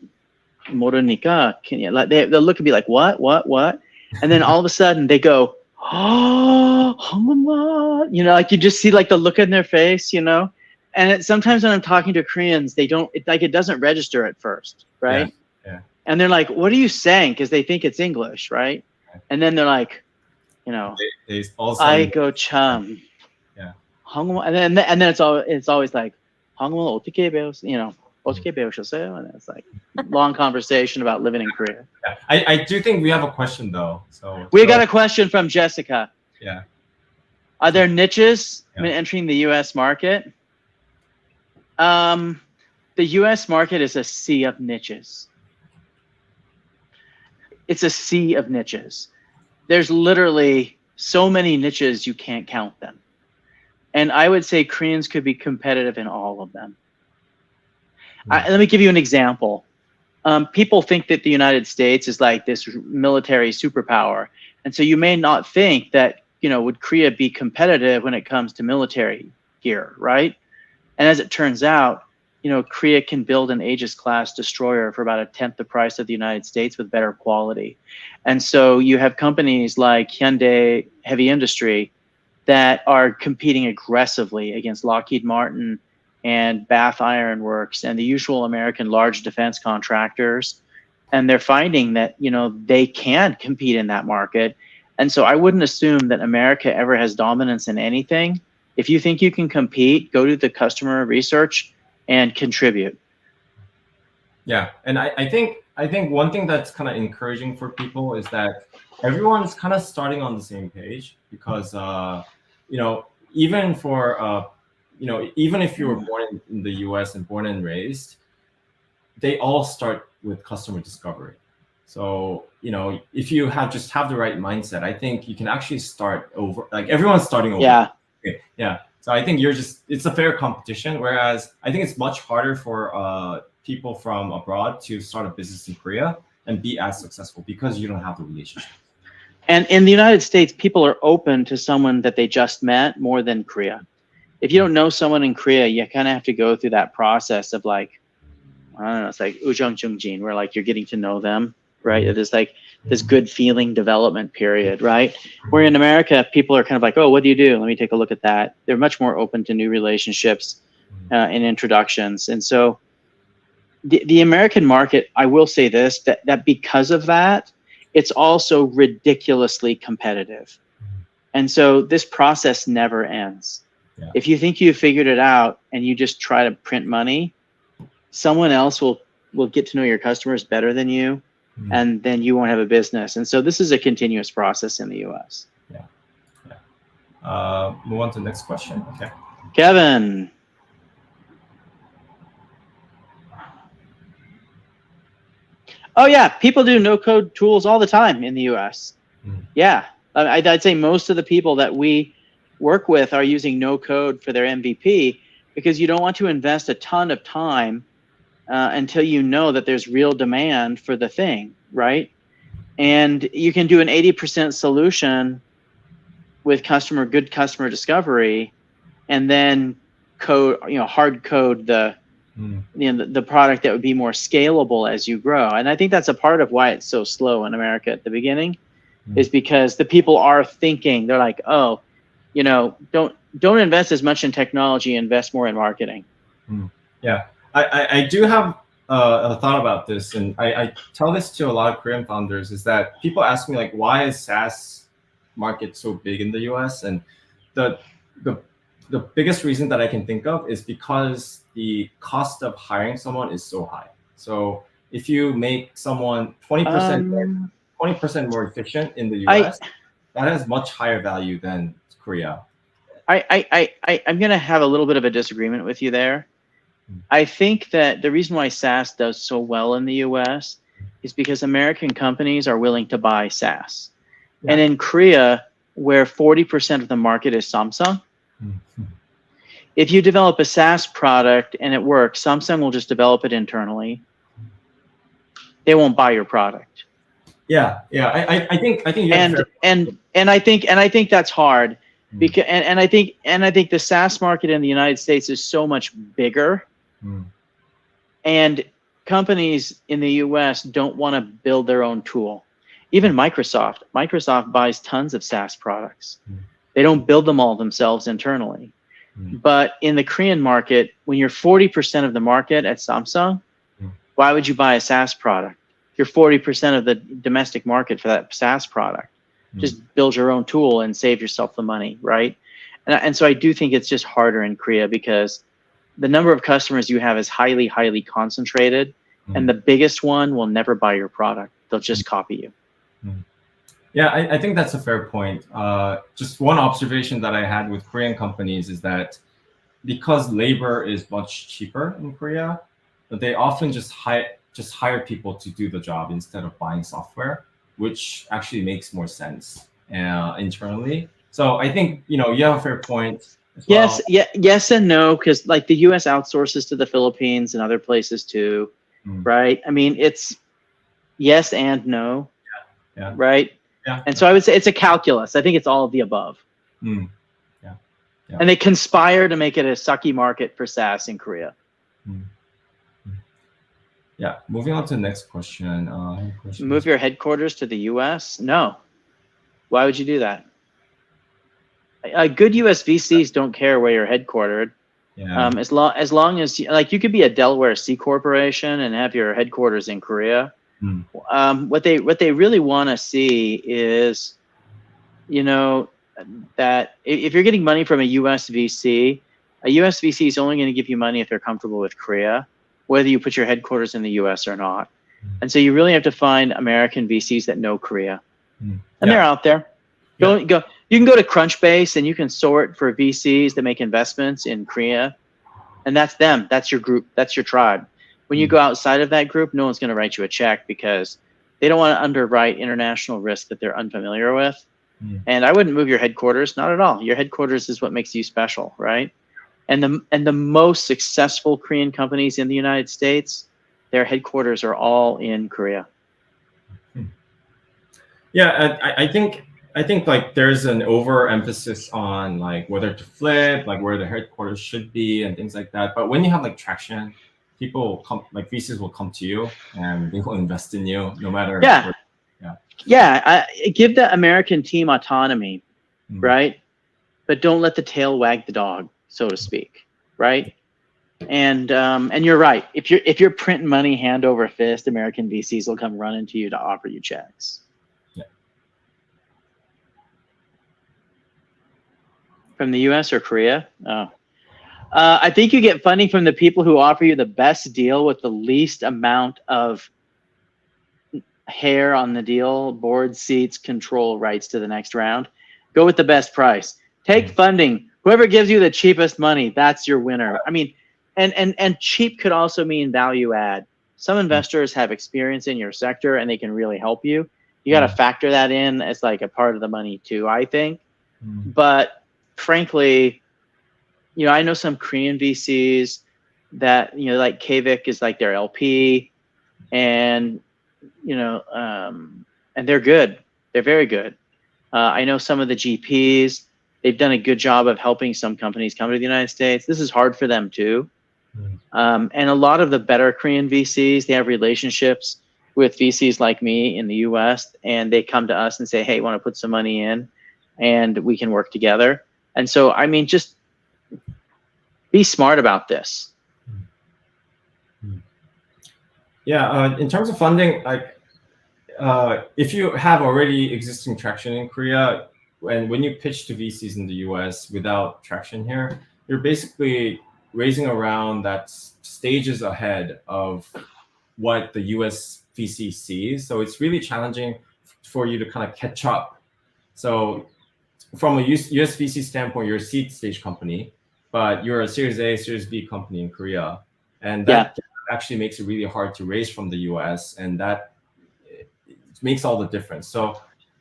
모르니까 like they'll look at me like what, and then all of a sudden they go, oh, 한국말, you know, like you just see like the look in their face, you know. And sometimes when I'm talking to Koreans, they don't it doesn't register at first, right? Yeah. And they're like, what are you saying? Because they think it's English, right? And then they're like, you know, I go chum. Yeah. And then it's always like, 한국말 어떻게 배웠? You know, 어떻게 배우셨어요? And it's like long conversation about living in Korea. Yeah. I do think we have a question though. So we got a question from Jessica. Yeah. Are there niches when entering the U.S. market? The U.S. market is a sea of niches. It's a sea of niches. There's literally so many niches you can't count them. And I would say Koreans could be competitive in all of them. Let me give you an example. People think that the United States is like this military superpower. And so you may not think that, you know, would Korea be competitive when it comes to military gear, right? And as it turns out, you know, Korea can build an Aegis class destroyer for about 1/10 the price of the United States with better quality. And so you have companies like Hyundai Heavy Industry that are competing aggressively against Lockheed Martin and Bath Iron Works and the usual American large defense contractors. And they're finding that, you know, they can compete in that market. And so I wouldn't assume that America ever has dominance in anything. If you think you can compete, go to the customer research and contribute. Yeah, and I think one thing that's kind of encouraging for people is that everyone's kind of starting on the same page, because you know, even for you know, even if you were born in the US and born and raised, they all start with customer discovery. So, you know, if you just have the right mindset, I think you can actually start over. Like everyone's starting over. Yeah. Okay. Yeah. So I think it's a fair competition. Whereas I think it's much harder for people from abroad to start a business in Korea and be as successful because you don't have the relationship. And in the United States, people are open to someone that they just met more than Korea. If you don't know someone in Korea, you kind of have to go through that process of like, I don't know, it's like ujang jungjin, where like you're getting to know them, right? It is like this good feeling development period, right? Where in America, people are kind of like, oh, what do you do? Let me take a look at that. They're much more open to new relationships and introductions. And so the American market, I will say this, that because of that, it's also ridiculously competitive. And so this process never ends. Yeah. If you think you've figured it out and you just try to print money, someone else will get to know your customers better than you, and then you won't have a business. And so this is a continuous process in the US. Yeah. Yeah. Move on to the next question. Okay. Kevin. Oh yeah, people do no-code tools all the time in the US. Yeah, I'd say most of the people that we work with are using no-code for their MVP, because you don't want to invest a ton of time until you know that there's real demand for the thing, right? And you can do an 80% solution with good customer discovery, and then code, hard code the product that would be more scalable as you grow. And I think that's a part of why it's so slow in America at the beginning, is because the people are thinking, they're like, oh, don't invest as much in technology, invest more in marketing. Yeah, I do have a thought about this, and I tell this to a lot of Korean founders, is that people ask me, like, why is SaaS market so big in the US? And the biggest reason that I can think of is because the cost of hiring someone is so high. So if you make someone 20% more efficient in the US, that has much higher value than Korea. I'm going to have a little bit of a disagreement with you there. I think that the reason why SaaS does so well in the US is because American companies are willing to buy SaaS. Yeah. And in Korea, where 40% of the market is Samsung, if you develop a SaaS product and it works, Samsung will just develop it internally. They won't buy your product. Yeah, yeah. I think I think that's hard, because and I think the SaaS market in the United States is so much bigger, and companies in the US don't want to build their own tool. Even Microsoft buys tons of SaaS products. They don't build them all themselves internally. But in the Korean market, when you're 40% of the market at Samsung, why would you buy a SaaS product? You're 40% of the domestic market for that SaaS product. Just build your own tool and save yourself the money, right? And so I do think it's just harder in Korea, because the number of customers you have is highly, highly concentrated, and the biggest one will never buy your product. They'll just copy you. Yeah, I think that's a fair point. Just one observation that I had with Korean companies is that because labor is much cheaper in Korea, they often just hire people to do the job instead of buying software, which actually makes more sense internally. So I think you have a fair point. Yes, yes and no, because like the U.S. outsources to the Philippines and other places too, right? I mean, it's yes and no, right? Yeah. And so I would say it's a calculus. I think it's all of the above. Yeah. And they conspire to make it a sucky market for SaaS in Korea. Yeah. Moving on to the next question. Move your headquarters to the U.S.? No. Why would you do that? Good U.S. VCs don't care where you're headquartered. Yeah. As long as you could be a Delaware C corporation and have your headquarters in Korea. What they really want to see is, that if you're getting money from a U.S. VC, a U.S. VC is only going to give you money if they're comfortable with Korea, whether you put your headquarters in the U.S. or not. And so you really have to find American VCs that know Korea, and they're out there. You can go to Crunchbase and you can sort for VCs that make investments in Korea, and that's them. That's your group. That's your tribe. When you go outside of that group, no one's going to write you a check, because they don't want to underwrite international risk that they're unfamiliar with. And I wouldn't move your headquarters, not at all. Your headquarters is what makes you special, right? And the most successful Korean companies in the United States, their headquarters are all in Korea. Yeah, I think like there's an overemphasis on like whether to flip, like where the headquarters should be and things like that. But when you have like traction, people come, like VCs will come to you and they will invest in you no matter. Give the American team autonomy, right? But don't let the tail wag the dog, so to speak, right? And you're right. If you're printing money hand over fist, American VCs will come running to you to offer you checks. From the US or Korea? Oh. I think you get funding from the people who offer you the best deal with the least amount of hair on the deal, board seats, control rights to the next round. Go with the best price. Take funding. Whoever gives you the cheapest money, that's your winner. I mean, and cheap could also mean value add. Some investors have experience in your sector and they can really help you. You got to factor that in as like a part of the money too, I think. But frankly, you know, I know some Korean VCs that, you know, like Kavik is like their LP, and you know, and they're good. They're very good. I know some of the GPs, they've done a good job of helping some companies come to the United States. This is hard for them too. And a lot of the better Korean VCs, they have relationships with VCs like me in the US, and they come to us and say, hey, want to put some money in and we can work together. And so, I mean, just be smart about this. Yeah, in terms of funding, like if you have already existing traction in Korea, and when you pitch to VCs in the US without traction here, you're basically raising a round that's stages ahead of what the US VC sees. So it's really challenging for you to kind of catch up. So from a US VC standpoint, you're a seed stage company, but you're a Series A, Series B company in Korea. And that actually makes it really hard to raise from the US, and that makes all the difference. So,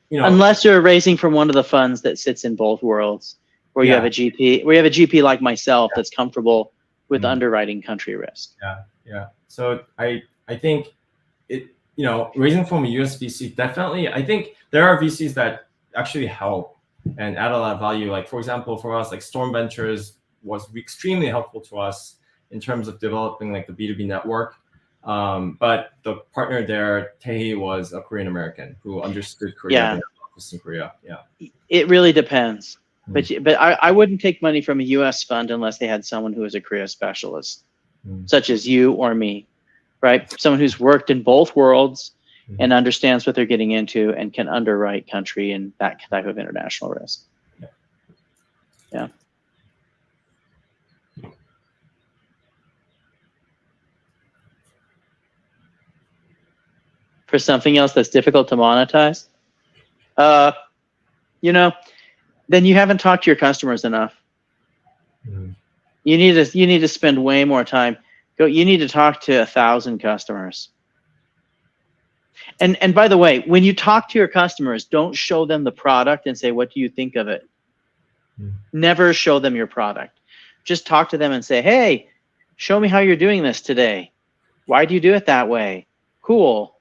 you know, unless you're raising from one of the funds that sits in both worlds, where you have a GP, where you have a GP like myself that's comfortable with underwriting country risk. Yeah. So I think it, you know, raising from a US VC, definitely, I think there are VCs that actually help and add a lot of value. Like, for example, for us, like Storm Ventures was extremely helpful to us in terms of developing like the B2B network. But the partner there, Tae, was a Korean American who understood Korea. In Korea. It really depends. But I wouldn't take money from a US fund unless they had someone who is a Korea specialist, such as you or me, right? Someone who's worked in both worlds and understands what they're getting into and can underwrite country and that type of international risk. Yeah. For something else that's difficult to monetize, you know, then you haven't talked to your customers enough. You need to spend way more time. You need to talk to 1,000 customers. And by the way, when you talk to your customers, don't show them the product and say, what do you think of it? Never show them your product. Just talk to them and say, hey, show me how you're doing this today. Why do you do it that way? Cool.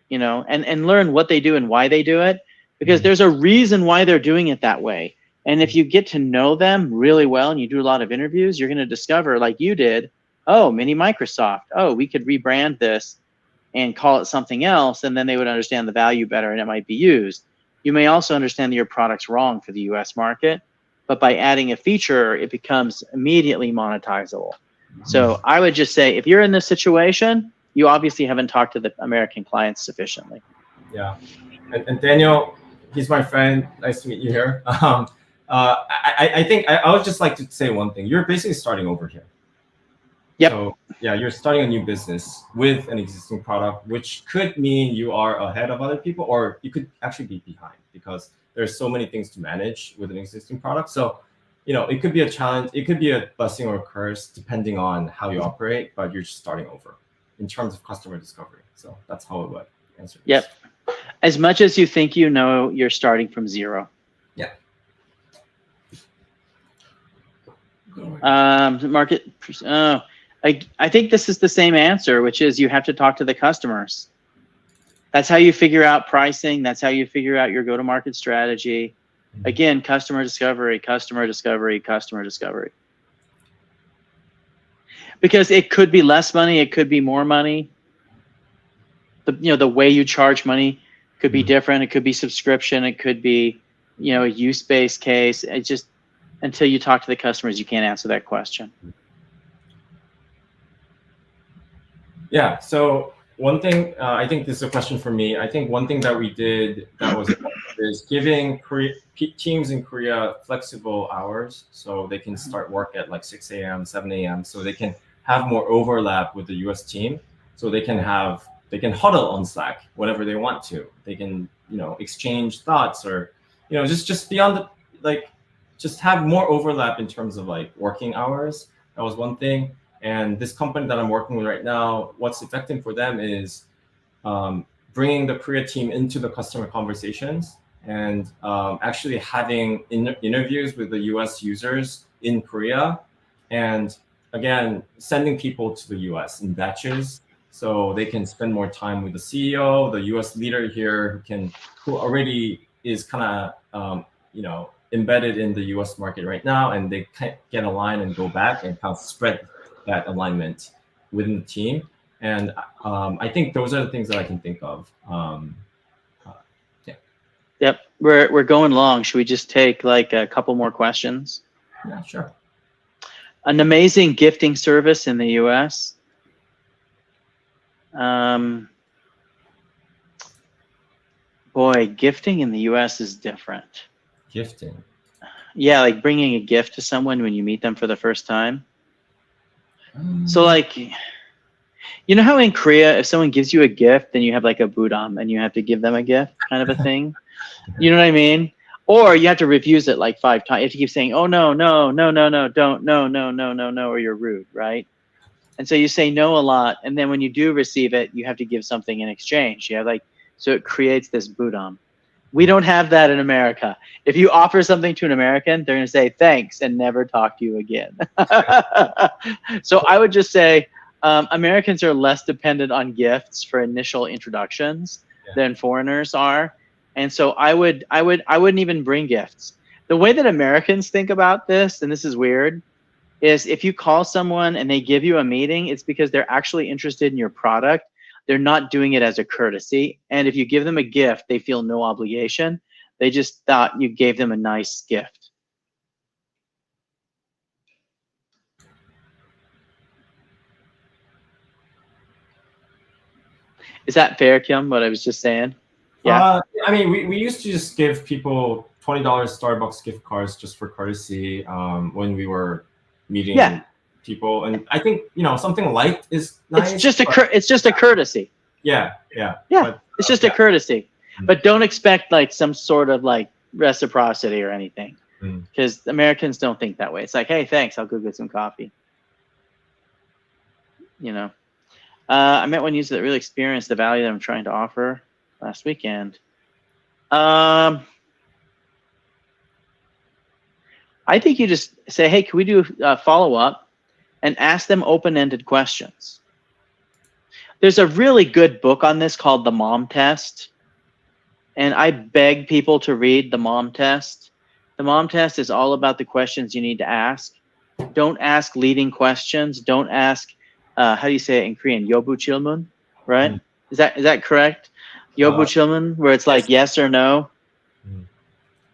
You know, and learn what they do and why they do it, because there's a reason why they're doing it that way. And if you get to know them really well and you do a lot of interviews, you're going to discover, like you did, oh, mini Microsoft. Oh, we could rebrand this and call it something else, and then they would understand the value better and it might be used. You may also understand that your product's wrong for the US market, but by adding a feature, it becomes immediately monetizable. So I would just say, if you're in this situation, you obviously haven't talked to the American clients sufficiently. Yeah, and Daniel, he's my friend. Nice to meet you here. I think I would just like to say one thing. You're basically starting over here. Yep. So yeah, you're starting a new business with an existing product, which could mean you are ahead of other people, or you could actually be behind because there's so many things to manage with an existing product. So, you know, it could be a challenge. It could be a blessing or a curse depending on how you operate, but you're just starting over in terms of customer discovery. So that's how I would answer this. Yep. As much as you think you know, you're starting from zero. Yeah. Market. I think this is the same answer, which is you have to talk to the customers. That's how you figure out pricing. That's how you figure out your go-to-market strategy. Again, customer discovery, customer discovery, customer discovery. Because it could be less money, it could be more money. The way you charge money could be different. It could be subscription. It could be, a use-based case. It just, until you talk to the customers, you can't answer that question. Yeah. So one thing, I think this is a question for me. I think one thing that we did that was is giving teams in Korea flexible hours, so they can start work at like 6 a.m., 7 a.m., so they can have more overlap with the US team. So they can huddle on Slack whenever they want to. They can, exchange thoughts, or, just beyond just have more overlap in terms of like working hours. That was one thing. And this company that I'm working with right now, what's effective for them is bringing the Korea team into the customer conversations, and actually having interviews with the US users in Korea, and again, sending people to the US in batches, so they can spend more time with the CEO, the US leader here, who already is kind of embedded in the US market right now, and they can get aligned and go back and kind of spread that alignment within the team. And I think those are the things that I can think of. Yeah. Yep, we're going long. Should we just take like a couple more questions? Yeah, sure. An amazing gifting service in the US. Boy, gifting in the US is different. Gifting. Yeah, like bringing a gift to someone when you meet them for the first time. So like, you know how in Korea, if someone gives you a gift, then you have like a budam and you have to give them a gift kind of a thing? You know what I mean? Or you have to refuse it like 5 times. You have to keep saying, oh, no, no, no, no, no, don't, no, no, no, no, no, or you're rude, right? And so you say no a lot. And then when you do receive it, you have to give something in exchange. You have like, so it creates this budam. We don't have that in America. If you offer something to an American, they're going to say thanks and never talk to you again. So I would just say Americans are less dependent on gifts for initial introductions than foreigners are. And so I wouldn't even bring gifts. The way that Americans think about this, and this is weird, is if you call someone and they give you a meeting, it's because they're actually interested in your product. They're not doing it as a courtesy. And if you give them a gift, they feel no obligation. They just thought you gave them a nice gift. Is that fair, Kyum, what I was just saying? Yeah. I mean, we used to just give people $20 Starbucks gift cards just for courtesy when we were meeting people. And I think, something light is nice. It's just a courtesy. Yeah. But, it's just a courtesy. But don't expect like some sort of like reciprocity or anything, because Americans don't think that way. It's like, hey, thanks, I'll go get some coffee. I met one user that really experienced the value that I'm trying to offer last weekend. I think you just say, hey, can we do a follow-up and ask them open-ended questions. There's a really good book on this called The Mom Test. And I beg people to read The Mom Test. The Mom Test is all about the questions you need to ask. Don't ask leading questions. Don't ask, how do you say it in Korean? Yobu chilmun, right? Is that correct? Yobu chilmun, where it's like yes or no,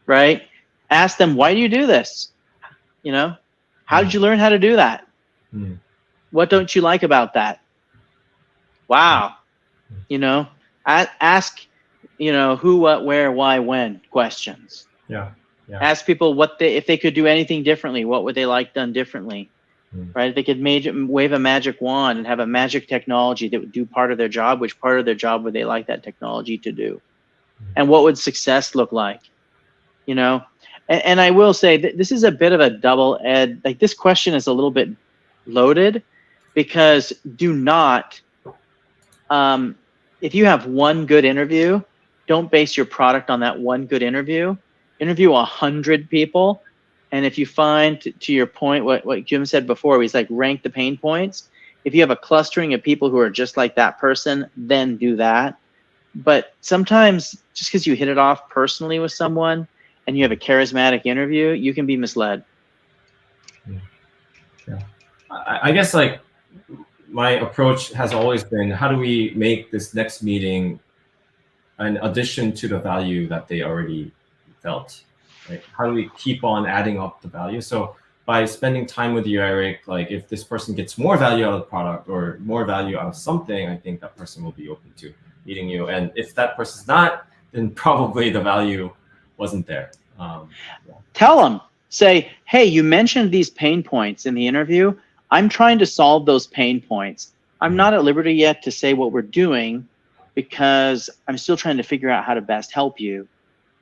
right? Ask them, why do you do this? How did you learn how to do that? What don't you like about that? Wow. Ask, who, what, where, why, when questions. Yeah. Ask people if they could do anything differently, what would they like done differently, right? If they could wave a magic wand and have a magic technology that would do part of their job, which part of their job would they like that technology to do? And what would success look like? And I will say that this is a bit of a double-edged, like this question is a little bit loaded, because do not, if you have one good interview, don't base your product on that one good interview. Interview 100 people. And if you find, to your point, what Jim said before, he's like rank the pain points. If you have a clustering of people who are just like that person, then do that. But sometimes just because you hit it off personally with someone and you have a charismatic interview, you can be misled. Yeah. I guess like my approach has always been, how do we make this next meeting an addition to the value that they already felt? Right? How do we keep on adding up the value? So by spending time with you, Eric, like if this person gets more value out of the product or more value out of something, I think that person will be open to meeting you. And if that person's not, then probably the value wasn't there. Tell them, say, hey, you mentioned these pain points in the interview. I'm trying to solve those pain points. I'm not at liberty yet to say what we're doing because I'm still trying to figure out how to best help you.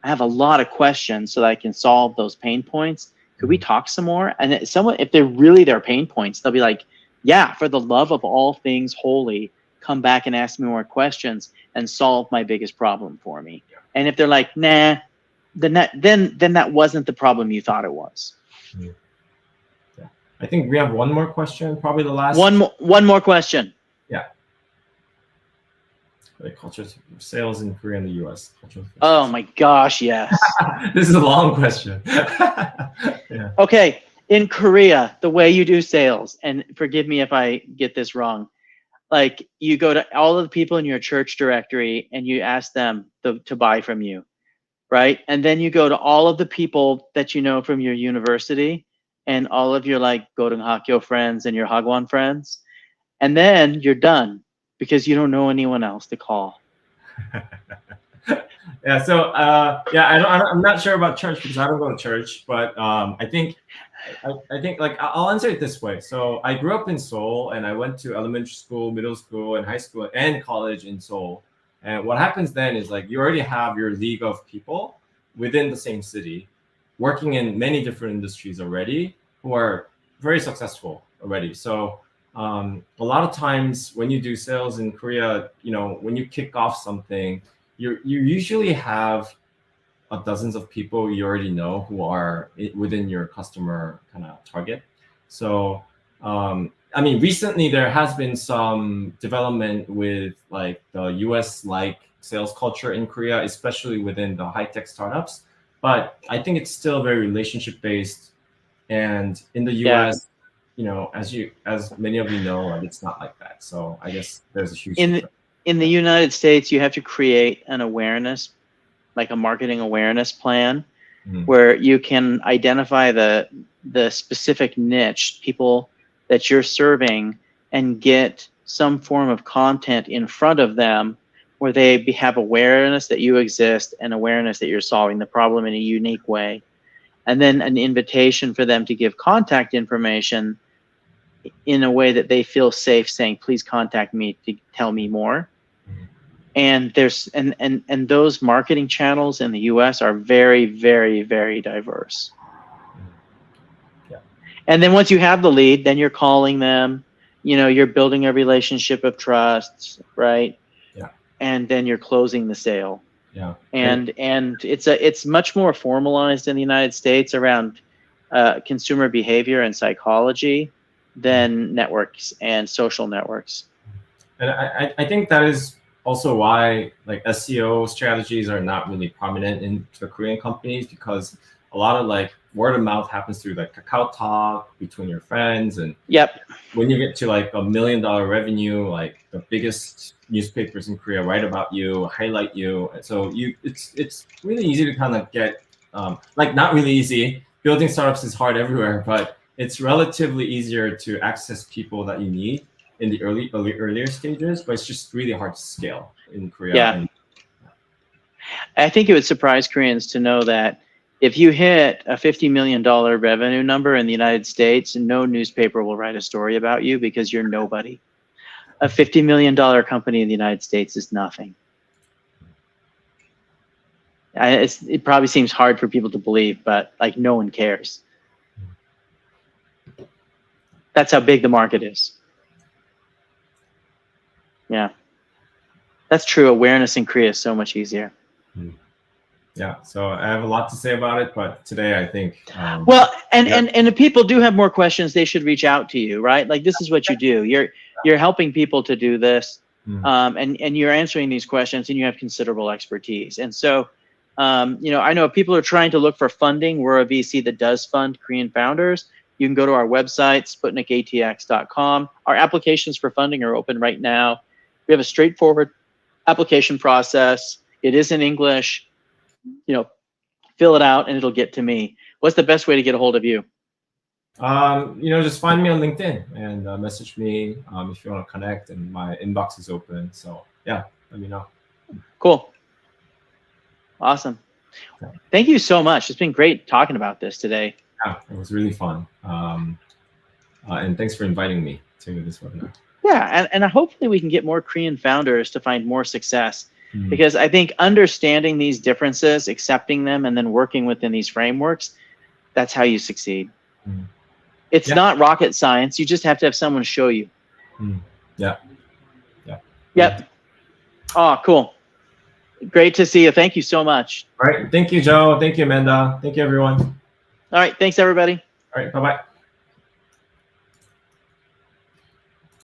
I have a lot of questions so that I can solve those pain points. Could we talk some more? And if they're really their pain points, they'll be like, yeah, for the love of all things holy, come back and ask me more questions and solve my biggest problem for me. And if they're like, nah, then that wasn't the problem you thought it was. Yeah. I think we have one more question, probably the last. One more question. Yeah. The culture of sales in Korea and the US. Oh my gosh, yes. This is a long question. Yeah. Okay, in Korea, the way you do sales, and forgive me if I get this wrong, like you go to all of the people in your church directory and you ask them to buy from you, right? And then you go to all of the people that you know from your university and all of your like Godenghakyo friends and your Hagwon friends, and then you're done because you don't know anyone else to call. Yeah. So yeah, I'm not sure about church because I don't go to church, but I think like I'll answer it this way. So I grew up in Seoul and I went to elementary school, middle school, and high school and college in Seoul. And what happens then is like you already have your league of people within the same city working in many different industries already who are very successful already. So a lot of times when you do sales in Korea, when you kick off something, you usually have dozens of people you already know who are within your customer kind of target. So I mean, recently there has been some development with like the US like sales culture in Korea, especially within the high-tech startups. But I think it's still very relationship based. And in the US, as many of you know, like, it's not like that. So I guess there's a huge in the United States, you have to create an awareness, like a marketing awareness plan, where you can identify the specific niche people that you're serving and get some form of content in front of them where they have awareness that you exist and awareness that you're solving the problem in a unique way. And then an invitation for them to give contact information in a way that they feel safe saying, please contact me to tell me more. And there's and those marketing channels in the US are very, very, very diverse. Yeah. And then once you have the lead, then you're calling them, you're building a relationship of trust, right? Yeah. And then you're closing the sale. Yeah. And it's much more formalized in the United States around consumer behavior and psychology than networks and social networks. And I think that is also why like SEO strategies are not really prominent in the Korean companies, because a lot of like word of mouth happens through like Kakao Talk between your friends. And when you get to like $1 million revenue, like the biggest newspapers in Korea write about you, highlight you. And so it's really easy to kind of get like not really easy. Building startups is hard everywhere, but it's relatively easier to access people that you need in the earlier stages, but it's just really hard to scale in Korea. Yeah. I think it would surprise Koreans to know that if you hit a $50 million revenue number in the United States, no newspaper will write a story about you because you're nobody. A $50 million company in the United States is nothing. It probably seems hard for people to believe, but like no one cares. That's how big the market is. Yeah, that's true. Awareness in Korea is so much easier. Yeah, so I have a lot to say about it, but today I think. Well, and if people do have more questions, they should reach out to you, right? Like this is what you do. You're helping people to do this, and you're answering these questions, and you have considerable expertise. And so, I know if people are trying to look for funding, we're a VC that does fund Korean founders. You can go to our website, SputnikATX.com. Our applications for funding are open right now. We have a straightforward application process. It is in English. Fill it out and it'll get to me. What's the best way to get a hold of you? Just find me on LinkedIn and message me if you want to connect, and my inbox is open. So yeah, let me know. Cool. Awesome. Thank you so much. It's been great talking about this today. Yeah, it was really fun. And thanks for inviting me to this webinar. Yeah, and hopefully we can get more Korean founders to find more success, because I think understanding these differences, accepting them, and then working within these frameworks, that's how you succeed. It's not rocket science. You just have to have someone show you. Yeah. Yep. Oh, cool. Great to see you. Thank you so much. All right. Thank you, Joe. Thank you, Amanda. Thank you, everyone. All right. Thanks, everybody. All right. Bye-bye.